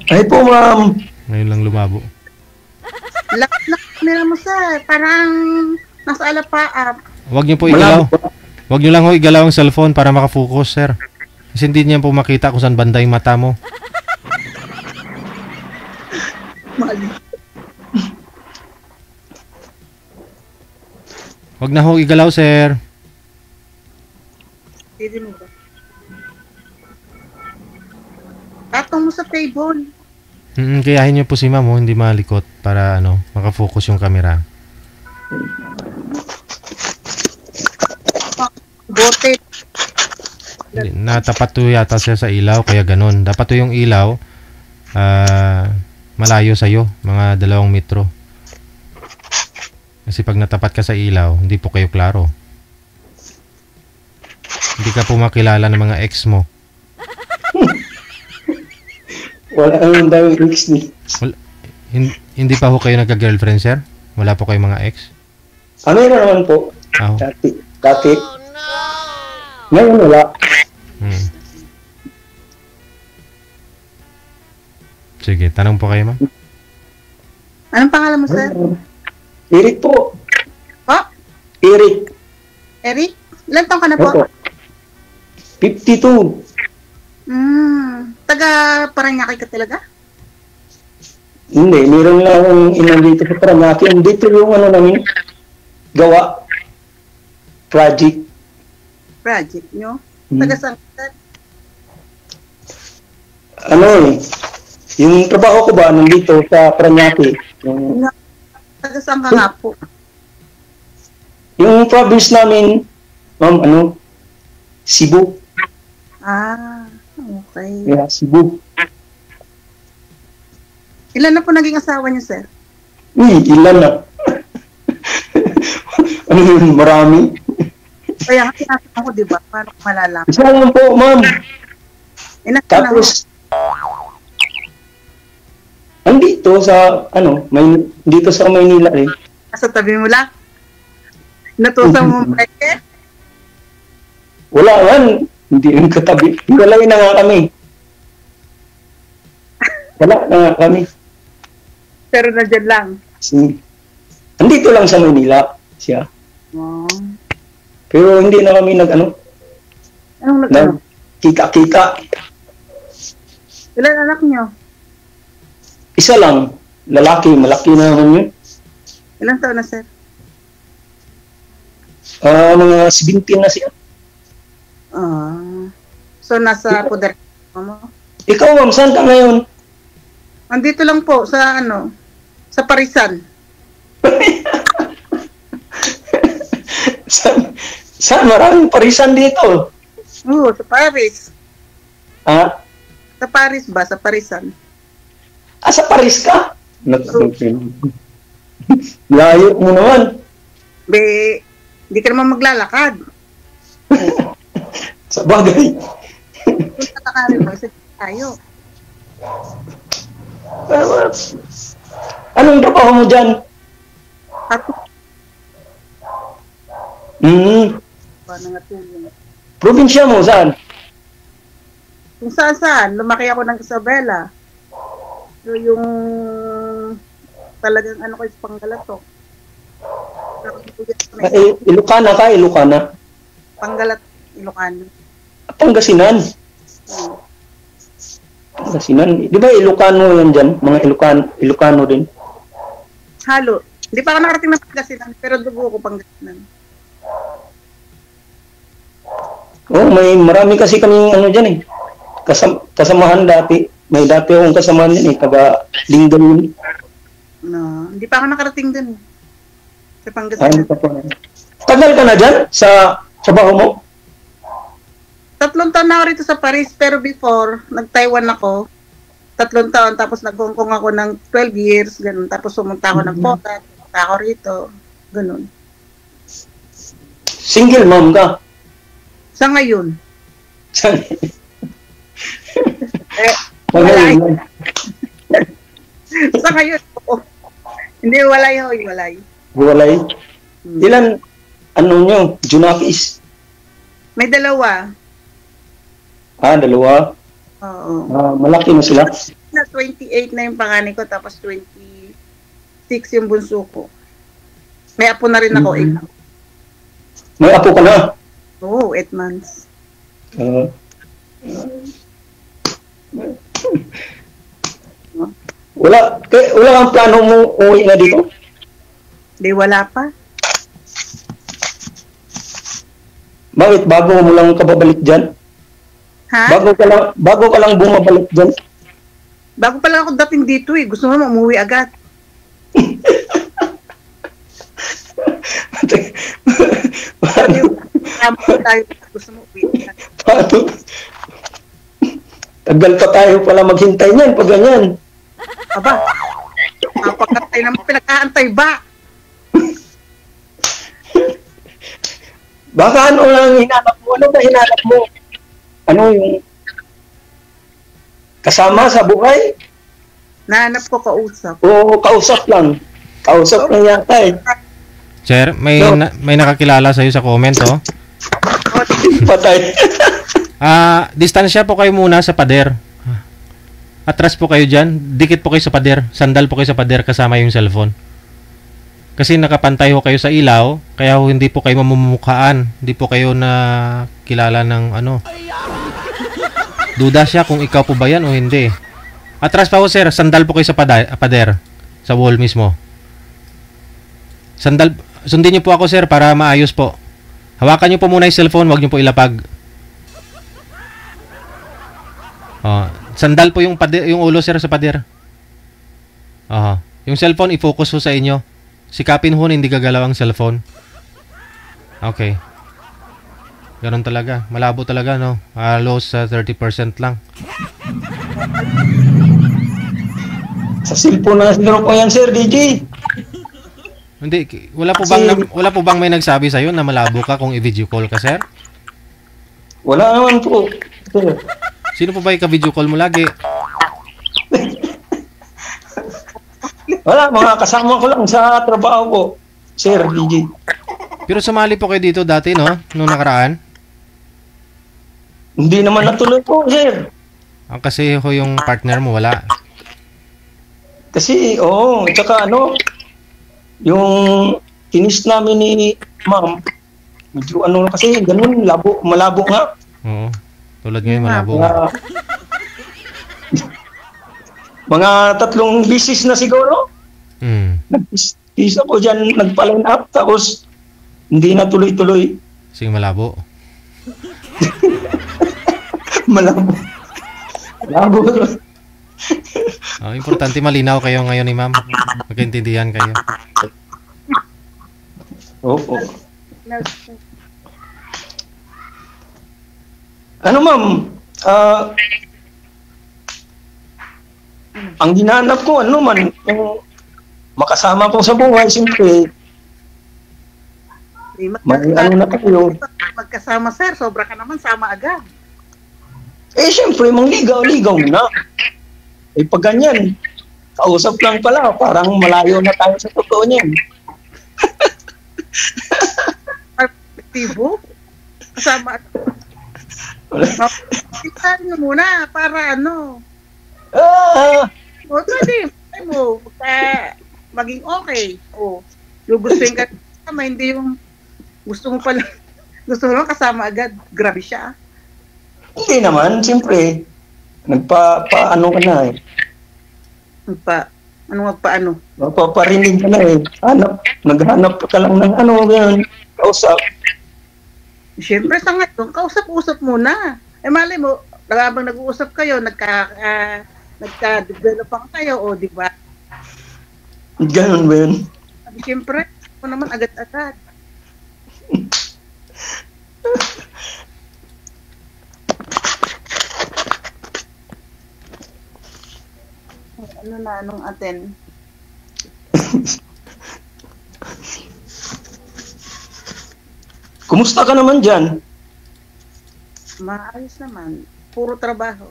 Ay po, ma'am. Ngayon lang lumabo. Lakad na camera mo, sir. Parang nasa alapaap. Huwag niyo po igalaw. Huwag niyo lang ho igalaw ang cellphone para makafocus, sir. Kasi hindi niya po makita kung saan banda yung mata mo. Huwag na ho igalaw, sir. Hindi mo ba? Tatong mo sa table. Kayahin niyo po si ma'am, hindi malikot para makafocus yung camera. Bote. Natapat to yata siya sa ilaw, kaya ganun. Dapat to yung ilaw, malayo sa'yo, mga 2 metro. Kasi pag natapat ka sa ilaw, hindi po kayo klaro. Hindi ka po makilala ng mga ex mo. Wala naman daw yung ex ni. Hindi pa ho kayo nagka-girlfriend, sir? Wala po kayong mga ex? Ano naman po? Dati. Ngayon wala. Sige, tanong po kayo, ma'am. Anong pangalan mo, sir? Eric po. Po? Eric. Eric? Ilan taong ka na po? 52. Taga Paranaque ka talaga? Hindi, meron lang akong ilan dito sa Paranaque. Dito yung namin gawa. Project nyo? Taga saan ka? Yung trabaho ko ba nandito sa Paranaque? Taga saan ka nga po? Yung province namin, ma'am, Cebu. Okay. Yeah, Cebu. Ilan na po naging asawa niyo, sir? Ilan na. Ano yun, marami. Kaya nga tinatanong ko, di ba? Paano ko malalaman? Isa lang po, ma'am. Tapos, andito sa, dito sa Maynila eh. Sa tabi mo lang? Natusan mo ba eh? Wala man. Hindi yung katabi. Hiwalay na nga kami. Wala na nga kami. Pero nandiyan lang? Andito lang sa Maynila siya. Pero hindi na kami Anong kita-kita. Ilan anak niyo? Isa lang. Lalaki. Malaki na naman yun. Ilan taon na, sir? Mga 17 na siya. So, nasa poder mo? Ikaw, ma'am, saan ka ngayon? Andito lang po, sa sa Parisan. Saan? Maraming Parisan dito. Oo, sa Paris. Sa Paris ba? Sa Parisan. Sa Paris ka? Layo mo naman. Hindi ka naman maglalakad. Sa bagay. Kung tatakarin mo, isa tayo. Anong trabaho mo dyan? Ako, nangatulong. Probinsya mo, saan? Kung saan, lumaki ako ng Isabela. So, yung talagang ano ko is Panggalatok. Ilocana ka, Ilocana? Panggalat, Ilocano. Pangasinan. Pangasinan. Di ba Ilocano yan dyan? Mga Ilocano din. Halo. Hindi pa ako nakarating ng Pangasinan, pero dugo ko Pangasinan. Oh, marami kasi kami ano dyan eh. Kasamahan dati. May dati akong kasamahan dyan eh. Taga Linggan yun. No, hindi pa ako nakarating dun. Sa Pangasinan. Tagal ka na dyan sa trabaho mo? 3 taon na ako rito sa Paris, pero before, nag-Taiwan ako. 3 taon, tapos nag-Hong Kong ako ng 12 years, ganun. Tapos sumunta ako ng Poland, pumunta ako rito, ganun. Single mom ka? Sa ngayon. Sa ngayon, oo. Hindi, walay. Walay? Ilan, ano nyo, Junakis? May 2. Dalawa? Oo. Malaki na sila? 28 na yung panganay ko, tapos 26 yung bunso ko. May apo na rin ako. May apo ka na? Oo, 8 months. Wala kang plano mo uwi na dito? Di, wala pa. Bakit? Bago mo lang kababalik dyan? Ha? Bago ka lang bumabalik dyan? Bago pa lang ako dating dito eh. Gusto mo umuwi agad. Gusto mo umuwi agad. Tagal pa tayo pala maghintay niyan pag ganyan. Aba, pagkatay naman pinag-aantay ba? Baka ano lang hinanap mo? Ano ba hinanap mo? Ano yung kasama sa buhay? Nahanap ko kausap. Oo, kausap lang. Kausap lang yata eh. Sir, may nakakilala sa'yo sa comment, oh. Patay. Distansya po kayo muna sa pader. Atras po kayo dyan. Dikit po kayo sa pader. Sandal po kayo sa pader kasama yung cellphone. Kasi nakapantay ho kayo sa ilaw, kaya ho hindi po kayo mamumukhaan. Hindi po kayo na kilala ng ano. Duda siya kung ikaw po ba yan o hindi. Atras pa ho, sir. Sandal po kayo sa pader. Sa wall mismo. Sandal. Sundin niyo po ako, sir, para maayos po. Hawakan niyo po muna yung cellphone. Huwag niyo po ilapag. Sandal po yung ulo, sir, sa pader. Yung cellphone, i-focus ho sa inyo. Sikapin ho, hindi gagalaw ang cellphone. Okay. Ganon talaga. Malabo talaga, no? Halos 30% lang. Sa cellphone na siguro po yan, Sir DJ. Hindi. Wala po bang may nagsabi sa'yo na malabo ka kung i-video call ka, sir? Wala naman po. Sir. Sino po ba i-video call mo lagi? Wala, mga kasama ko lang sa trabaho ko, Sir DJ. Pero sumali po kayo dito dati, no? Noong nakaraan? Hindi naman natuloy po, Sir. Kasi ho yung partner mo, wala. Kasi, tsaka ano, yung kinis namin ni Ma'am, medyo ano kasi, ganun, malabo nga. Oo. Tulad ngayon, malabo. Mga 3 bisis na siguro. Nag-bis ako dyan, nagpa-line up, tapos hindi na tuloy-tuloy. Sige, malabo. Malabo. Importante malinaw kayo ngayon ni ma'am. Magkaintindihan kayo. Oo. Ano ma'am? Ang hinahanap ko, ano man, yung makasama ko sa buhay, siyempre, magkasama, sir, sobra ka naman, sama agad. Siyempre, mangligaw-ligaw na. Eh pag ganyan, kausap lang pala, parang malayo na tayo sa totoo niyan. Perspektibo? Kasama. Tingnan mo muna para ano. O, pwede mo maging okay. O, yung gustuin ka kasama, hindi yung gusto mo pala, gusto mo kasama agad. Grabe siya. Hindi naman, siyempre. Nagpa-ano ka na eh. Magpaano? Magpaparinig ka na eh. Naghanap ka lang ng ano, ganyan, kausap. Siyempre sa ngayon, kausap-usap muna. Eh malay mo, habang nag-uusap kayo, nagka-develop pa kayo, o di ba? Ganun ba yun? Siyempre, ako naman agad-agad. Ano na, anong atin? Kumusta ka naman dyan? Maayos naman. Puro trabaho.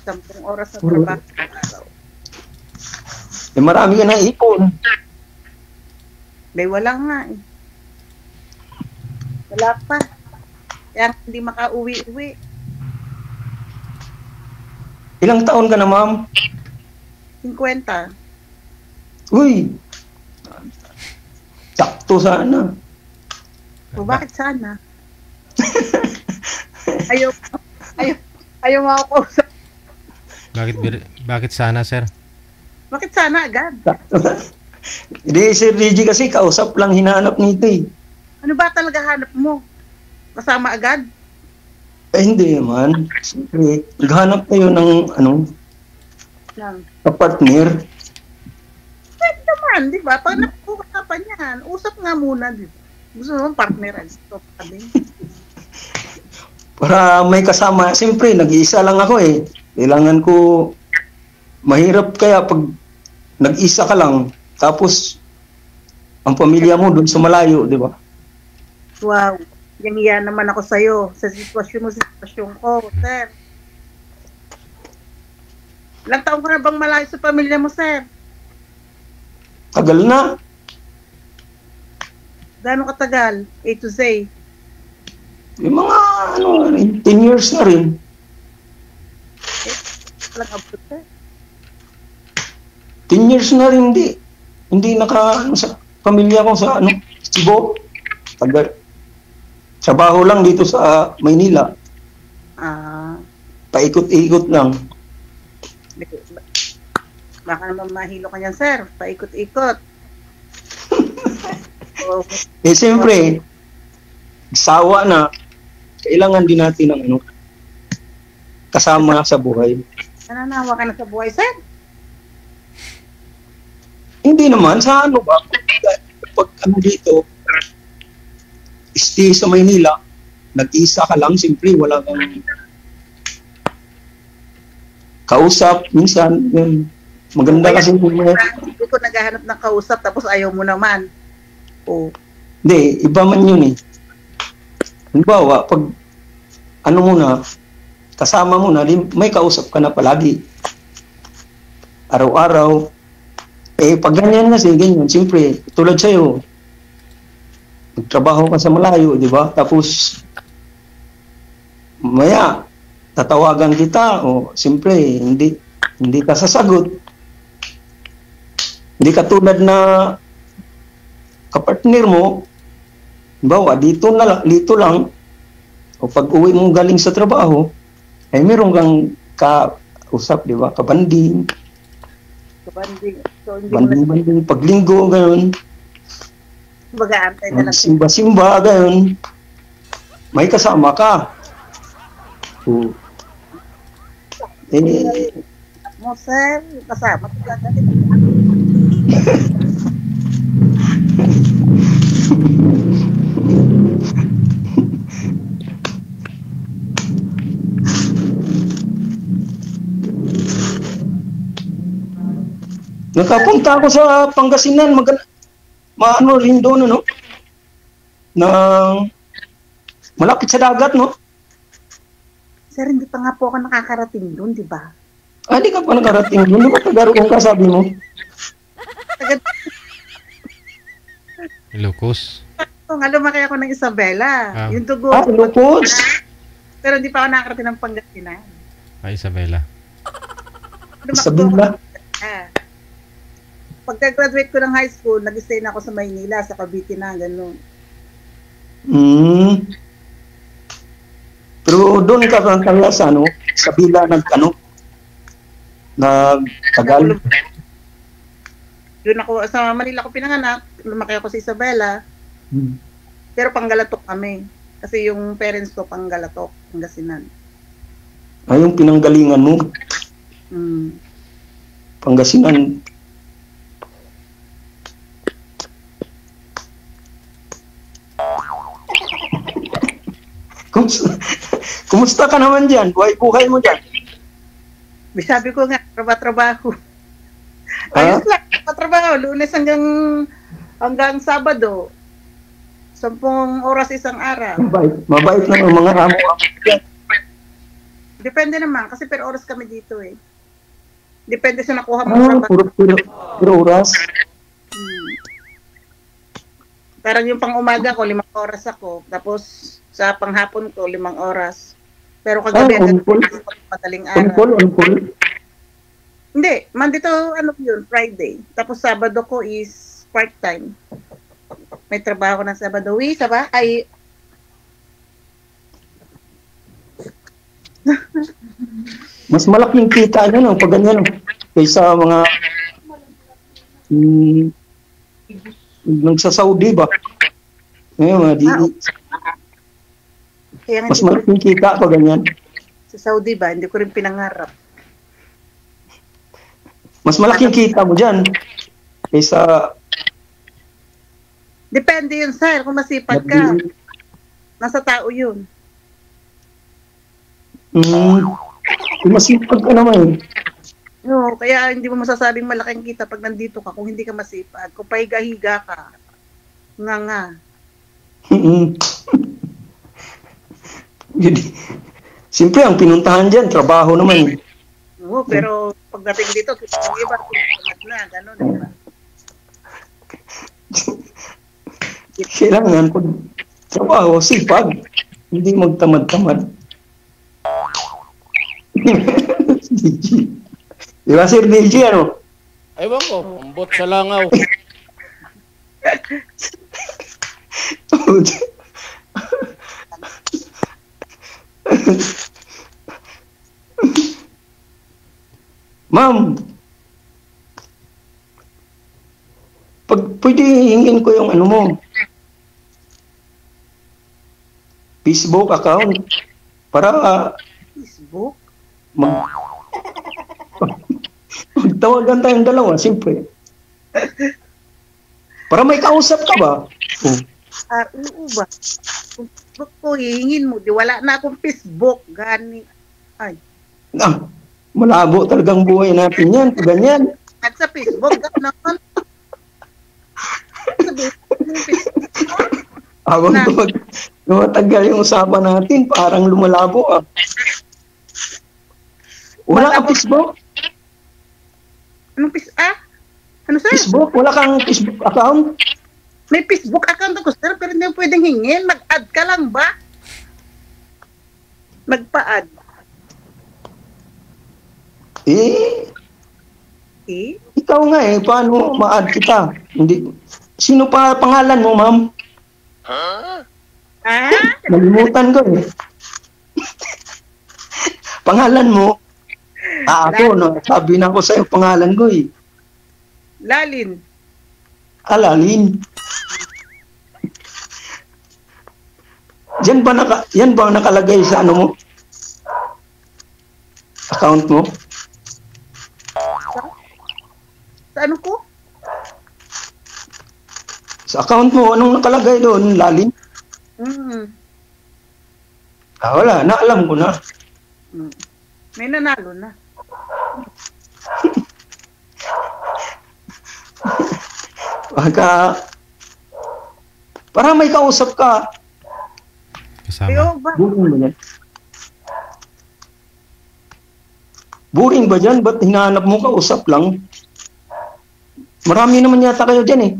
10 oras na trabaho. Eh, marami ka na ipon. May wala nga eh. Wala pa. Kaya hindi makauwi-uwi. Ilang taon ka na, ma'am? 50. Uy! Sakto sana. O bakit sana? Ayaw mo ako kausap. Bakit sana, sir? Bakit sana agad? Hindi, Sir Reggie kasi kausap lang hinahanap nito eh. Ano ba talaga hanap mo? Kasama agad? Eh, hindi naman. Siyempre, naghanap kayo ng, partner. Pwede naman, di ba? Pag napag-usapan yan, usap nga muna, di ba? Gusto naman partner, stop kami. Para may kasama. Siyempre, nag-iisa lang ako eh. Kailangan ko, mahirap kaya pag nag-isa ka lang, tapos, ang pamilya mo doon sa malayo, di ba? Wow. Yang naman ako sa'yo. Sa sitwasyon mo, sitwasyon ko, sir. Ilang taon ka na bang malayo sa pamilya mo, sir? Tagal na. Gano'ng katagal? A to Z? Yung mga, 10 years na rin. Walang abot, sir. 10 years na rin, hindi sa pamilya ko sa, Cebu. Tagal. Trabaho lang dito sa Maynila. Paikot-ikot lang. Baka naman mahilo ka niyan, sir. Paikot-ikot. Eh, siyempre, sawa na, kailangan din natin ng kasama sa buhay. Nananawa ka na sa buhay, sir? Hindi naman, sa ba? Pag dito, stay sa Maynila, nag-isa ka lang, siyempre, wala kang kausap, minsan, maganda kasi. Hindi ko naghahanap ng kausap, tapos ayaw mo naman. Oh. Hindi, iba man yun eh. Halimbawa, pag, kasama mo na, may kausap ka na palagi. Araw-araw. Eh, pag ganyan kasi, ganyan, siyempre, tulad sa'yo, nagtrabaho ka sa malayo, di ba? Tapos, maya, tatawagan kita, o siyempre, hindi ka sasagot. Hindi ka tulad na kapartner mo, bawa, dito lang, o pag uwi mo galing sa trabaho, ay meron kang kausap, di ba? Kabanding. So, banding, paglinggo, gano'n. Mag-aantay na lang. Simba-simba, gano'n. May kasama ka. So, mo, sir, kasama. Nakapunta ako sa Pangasinan, rin doon, malapit sa dagat, no? Sir, hindi pa nga po ako nakakarating doon, di ba? Di ka pa nakarating. Hindi ba taga-roon ka, sabi mo? Ilocos. Nga, lumaki ako ng Isabela. Yung dugo. Ilocos. Pero hindi pa ako nakakarating ng Pangasinan. Isabela. Isabela. Pagka-graduate ko ng high school, nag-stay na ako sa Maynila, sa Cavite na, gano'n. Pero doon ka kaya sa Sabila nagtagal. Doon ako, sa Manila ko pinanganak, lumaki ako sa Isabela. Pero Panggalatok kami. Kasi yung parents ko Panggalatok, Pangasinan. Yung pinanggalingan mo? Pangasinan. Kumusta ka naman dyan? Buhay mo dyan? Sabi ko nga, trabaho. Ayos lang, trabaho. Lunes hanggang Sabado. 10 oras isang araw. Mabait na ng mga amo. Depende naman, kasi per oras kami dito eh. Depende sa nakuha mo. Puro oras? Parang yung pang umaga ko, 5 oras ako. Tapos sa panghapon ko, 5 oras. Pero kagabi, madaling araw. Hindi, Monday to Friday. Tapos Sabado ko is part-time. May trabaho ko ng Sabado. Isa ba? Mas malaking kita niya pag ganyan kaysa mga nagsa-Saudi ba? Mas malaking kita pag ganyan. Sa Saudi ba? Hindi ko rin pinangarap. Mas malaking kita mo dyan kaysa... Depende yun, sir. Kung masipag ka, nasa tao yun. Kung masipag ka naman. No, kaya hindi mo masasabing malaking kita pag nandito ka kung hindi ka masipag. Kung pahiga-higa ka, nga. Siyempre, ang pinuntahan dyan, trabaho naman. Oo, pero pagdating dito, yung iba, na, gano'n, diba? Kailangan pag trabaho, sipag. Hindi magtamad-tamad. DJ. Diba, Sir DJ, ano? Ewan ko, ambot sa langaw. Ma'am, pwede hingin ko yung mo, Facebook account para Facebook? Magtawagan tayong dalawa, siyempre. Para may kausap ka ba? Oo ba? Kung Facebook ko, hihingin mo, di wala na akong Facebook, gani. Malabo talagang buhay natin yan, ganyan. At sa Facebook, gano'n. Habang tumatagal yung usapan natin, parang lumalabo Wala kang Facebook? Anong Ano sir? Facebook? Wala kang Facebook account? May Facebook account ako sir, pero hindi mo pwedeng hingin. Mag-add ka lang ba? Magpa-add. Ikaw nga paano ma-add kita? Hindi. Sino pa pangalan mo, ma'am? Nalimutan ko Pangalan mo? Ako, sabi na ko sa'yo pangalan ko Lalin. Lalin. Yan ba nakalagay sa ano mo? Account mo? Sa ano ko? Sa account mo, anong nakalagay doon, Lalin? Wala, naalam ko na. May nanalo na. Para may kausap ka. Kasama. Boring ba dyan? Ba't hinahanap mo ka? Usap lang. Marami naman yata kayo dyan eh.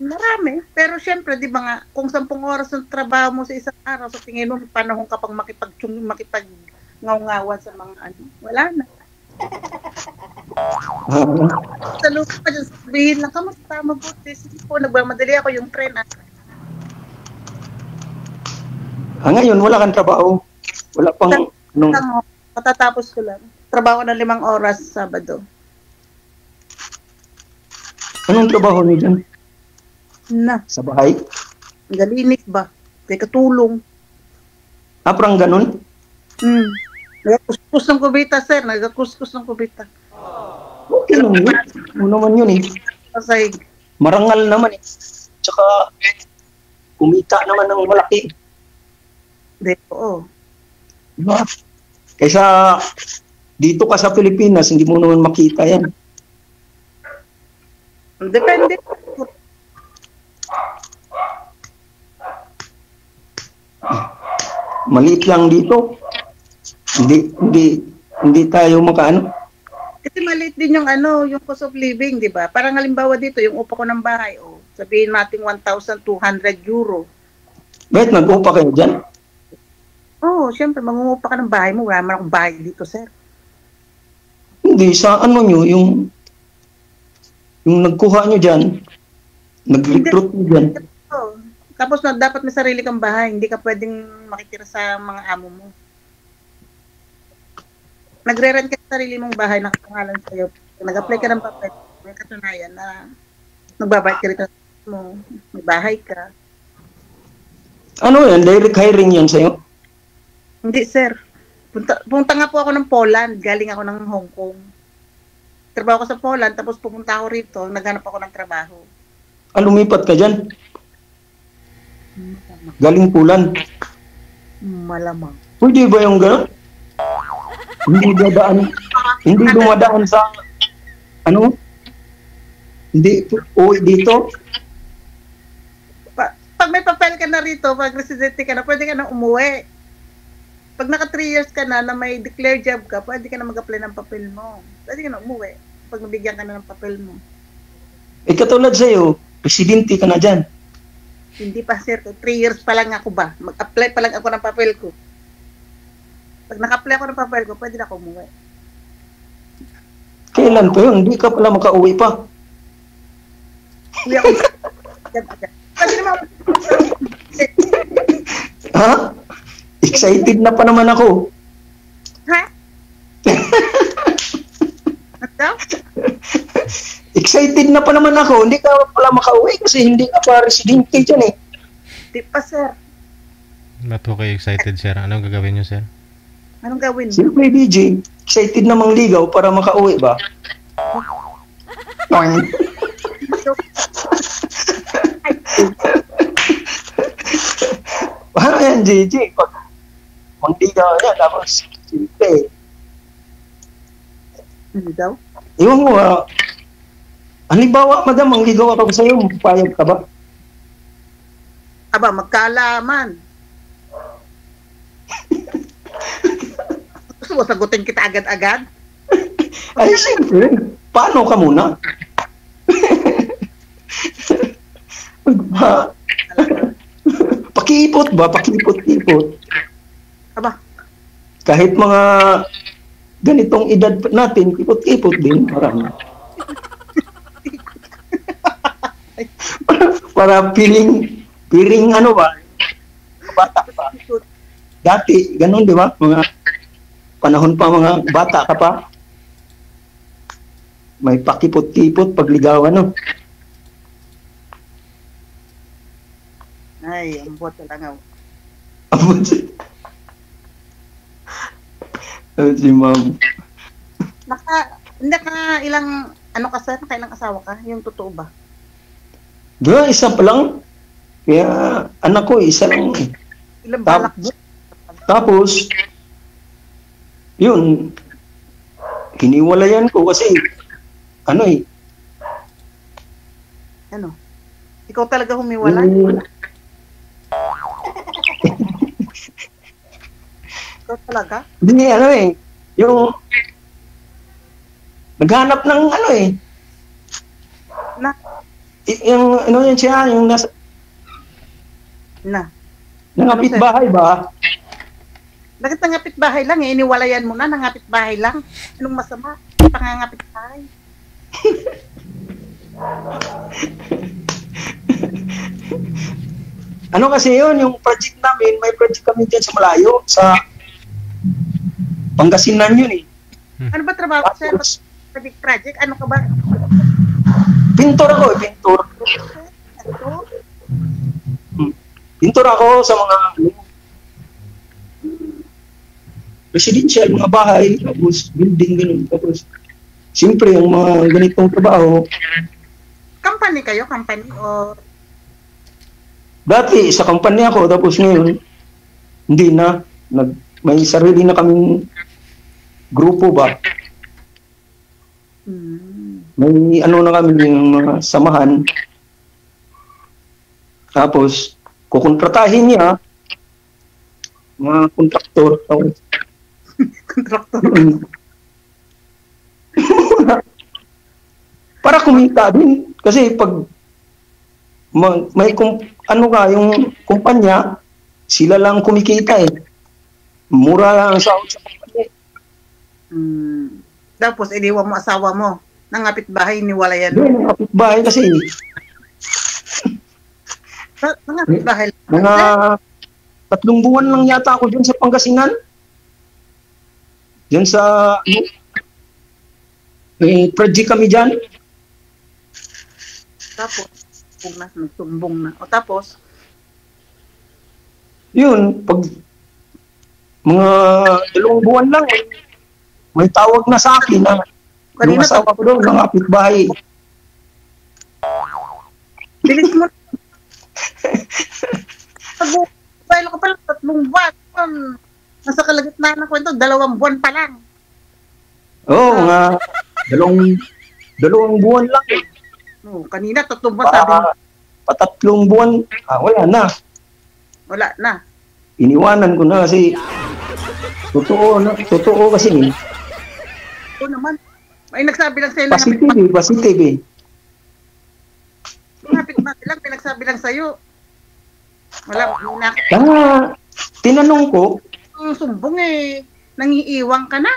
Marami. Pero syempre, di ba nga, kung 10 oras ng trabaho mo sa isang araw, sa tingin mo, may panahon ka pang makipag-ngaw-ngawan sa mga ano. Wala na. Sa lupa pa dyan, sabihin lang, kamusta, mabuti. Sige po, nagmamadali ako yung tren. Ngayon, wala kang trabaho. Wala pang... Matatapos ko lang. Trabaho ng 5 oras Sabado. Anong trabaho niyo dyan? Na. Sa bahay? Galinis ba? Kaya katulong. Parang ganun? Nagakuskus ng kubita, sir. Nagakuskus ng kubita. Okay lang yun. Ano naman yun eh. Pasahig. Marangal naman eh. Tsaka, kumita naman ng malaki. Oo. Diba? Kaysa dito ka sa Pilipinas, hindi mo naman makita yan. Depende. Maliit lang dito. Hindi tayo makaano. Kasi maliit din yung yung cost of living, di ba? Parang halimbawa dito, yung upa ko ng bahay, sabihin natin 1,200 euro. Bakit nag-upa kayo dyan? Siyempre, mangungupa ka ng bahay mo. Wala man akong bahay dito, sir. Hindi, sa ano nyo, yung nagkuha nyo dyan, nag-recruit nyo dyan. Tapos dapat may sarili kang bahay. Hindi ka pwedeng makitira sa mga amo mo. Nagre-rent ka sa sarili mong bahay na kapangalan sa'yo. Nag-apply ka ng papel, may katunayan na nagbabayad ka rito mo. May bahay ka. Ano yan? Direct hiring yan sa'yo? Hindi, sir. Punta nga po ako ng Poland. Galing ako ng Hong Kong. Trabaho ko sa Poland, tapos pumunta ako rito. Naghanap ako ng trabaho. Lumipat ka dyan? Galing Poland? Malamang. Pwede ba yung gano'n? Hindi dumadaan sa, hindi uwi dito? Pag may papel ka na rito, pag residente ka na, pwede ka na umuwi. Pag naka 3 years ka na may declared job ka, pwede ka na mag-apply ng papel mo. Pwede ka na umuwi pag nabigyan ka na ng papel mo. Katulad sa'yo, residente ka na dyan. Hindi pa, sir. 3 years pa lang ako ba? Mag-apply pa lang ako ng papel ko. Pag naka-apply ako ng papel ko, pwede na ako umuwi. Kailan pa yun? Hindi ka pala makauwi pa. Uwi ako. Pwede naman ako. Ha? Excited na pa naman ako. Ha? Ano? Excited na pa naman ako. Hindi ka pala makauwi kasi hindi ka pa residente dyan eh. Di pa, sir. Ba't po kayo excited, sir? Anong gagawin nyo, sir? Anong gawin? Siyempre, BJ, excited na mangligaw para makauwi ba? Paano yan, JJ? Pag mangligaw niya, tapos siyempre. Ano daw? Iwan mo, halimbawa, madam, mangligaw ako sa'yo, payag ka ba? Aba, magkaalaman. Gusto mo sagutin kita agad-agad? Ay, siyempre. Paano ka muna? Pakiipot ba? Pakiipot-ipot. Aba. Kahit mga ganitong edad natin, ipot-ipot din. Marami. Para piling ano ba? Bata pa. Dati, ganun di ba? Mga panahon pa mga bata ka pa. May pakipot-kipot pagligawan, no? Ay, ang buhat na lang. Ambot si ma'am. Hindi ka ilang, ka sir? Ilang asawa ka? Yung totoo ba? Diba, isa pa lang. Kaya anak ko, isa lang. Ilang balak mo? Tapos, yun, hiniwalayan ko kasi, ano? Ikaw talaga humiwalay? Ikaw talaga? Hindi, Yung naghanap ng ano eh. Na? Yung ano yan siya, yung nasa nangapit bahay ba? Bakit nangapit bahay lang eh? Iniwalayan mo na, nangapit bahay lang. Anong masama? Pangangapit bahay. Ano kasi yun, yung project namin, may project kami dyan sa malayo, sa Pangasinan yun eh. Ano ba trabaho ko sa'yo? Project? Ano ka ba? Pintor ako eh, pintor. Pintor ako sa mga residential, mga bahay, tapos building, ganun. Tapos, siyempre, yung mga ganitong trabaho. Company kayo? Company? O Dati, sa company ako, tapos ngayon, hindi na. May sarili na kaming grupo ba? May ano na kami yung mga samahan. Tapos, kukontratahin niya mga kontraktor. kontraktor? Para kumita din. Kasi pag may ano ka, yung kumpanya, sila lang kumikita eh. Mura lang ang sahod sa kumpanya. Tapos, iniwan mo asawa mo. Nangapit bahay, iniwalayan mo. Nangapit bahay kasi. Nangapit bahay lang. Mga 3 buwan lang yata ako dyan sa Pangasinan. Dyan sa may project kami dyan. Tapos, nagsumbong na. O tapos? Yun, pag mga 2 buwan lang, may tawag na sa akin na yung asawa ko doon, nangapit bahay. Bilis mo. Pag-bailo ka pala, 3 buwan. Nasa kalagitnaan ng kwento, 2 buwan pa lang. Oo, mga 2 buwan lang eh. Kanina, 3 buwan sabi mo. 3 buwan, wala na. Wala na. Iniwanan ko na kasi totoo kasi eh. Oo naman. May nagsabi lang sa'yo Positive eh. Nangapit bahay lang, may nagsabi lang sa'yo. Wala, tinanong ko. Sumbong eh. Nangiiwang ka na.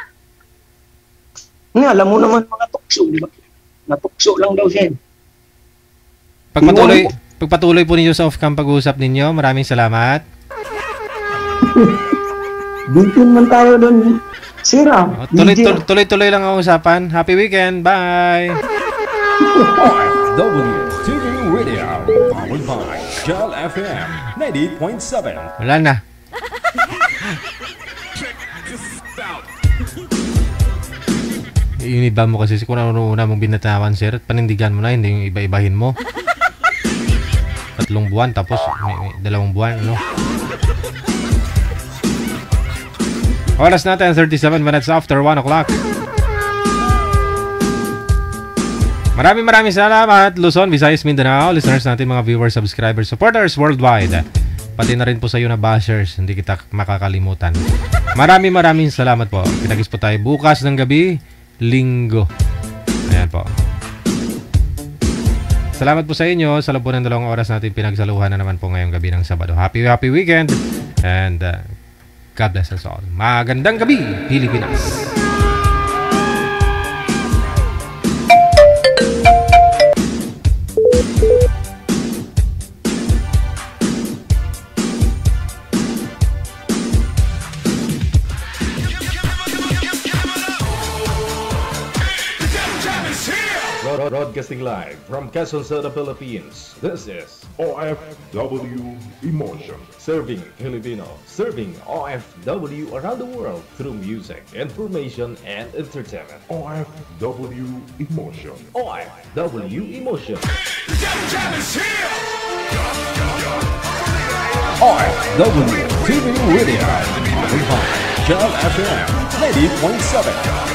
Alam mo naman mga tukso, di ba? Natukso lang daw siya. Pagpatuloy po ninyo sa off-cam pag-uusap ninyo. Maraming salamat. Bitin man tayo doon. Sira. Tuloy-tuloy lang ang usapan. Happy weekend. Bye! WTV Radio, powered by Shell FM 98.7. Wala na. Iniba mo kasi kung ano una mong binatawan, sir, at panindigan mo na, hindi yung iba-ibahin mo. 3 buwan, tapos may 2 buwan, ano? Oras natin, 37 minutes after 1 o'clock. Maraming salamat, Luzon, Visayas, Mindanao, listeners natin, mga viewers, subscribers, supporters worldwide. Pati na rin po sa iyo na bashers, hindi kita makakalimutan. Maraming salamat po. Kitagis po tayo bukas ng gabi, Linggo. Ayan po. Salamat po sa inyo. Sa loob po ng 2 oras natin pinagsaluhan na naman po ngayong gabi ng Sabado. Happy weekend and God bless us all. Magandang gabi, Pilipinas. Broadcasting live from Quezon City, Philippines. This is OFW Emotion. Serving Filipino. Serving OFW around the world through music, information, and entertainment. OFW Emotion. OFW Emotion. OFW TV Radio. Shell FM 90.7.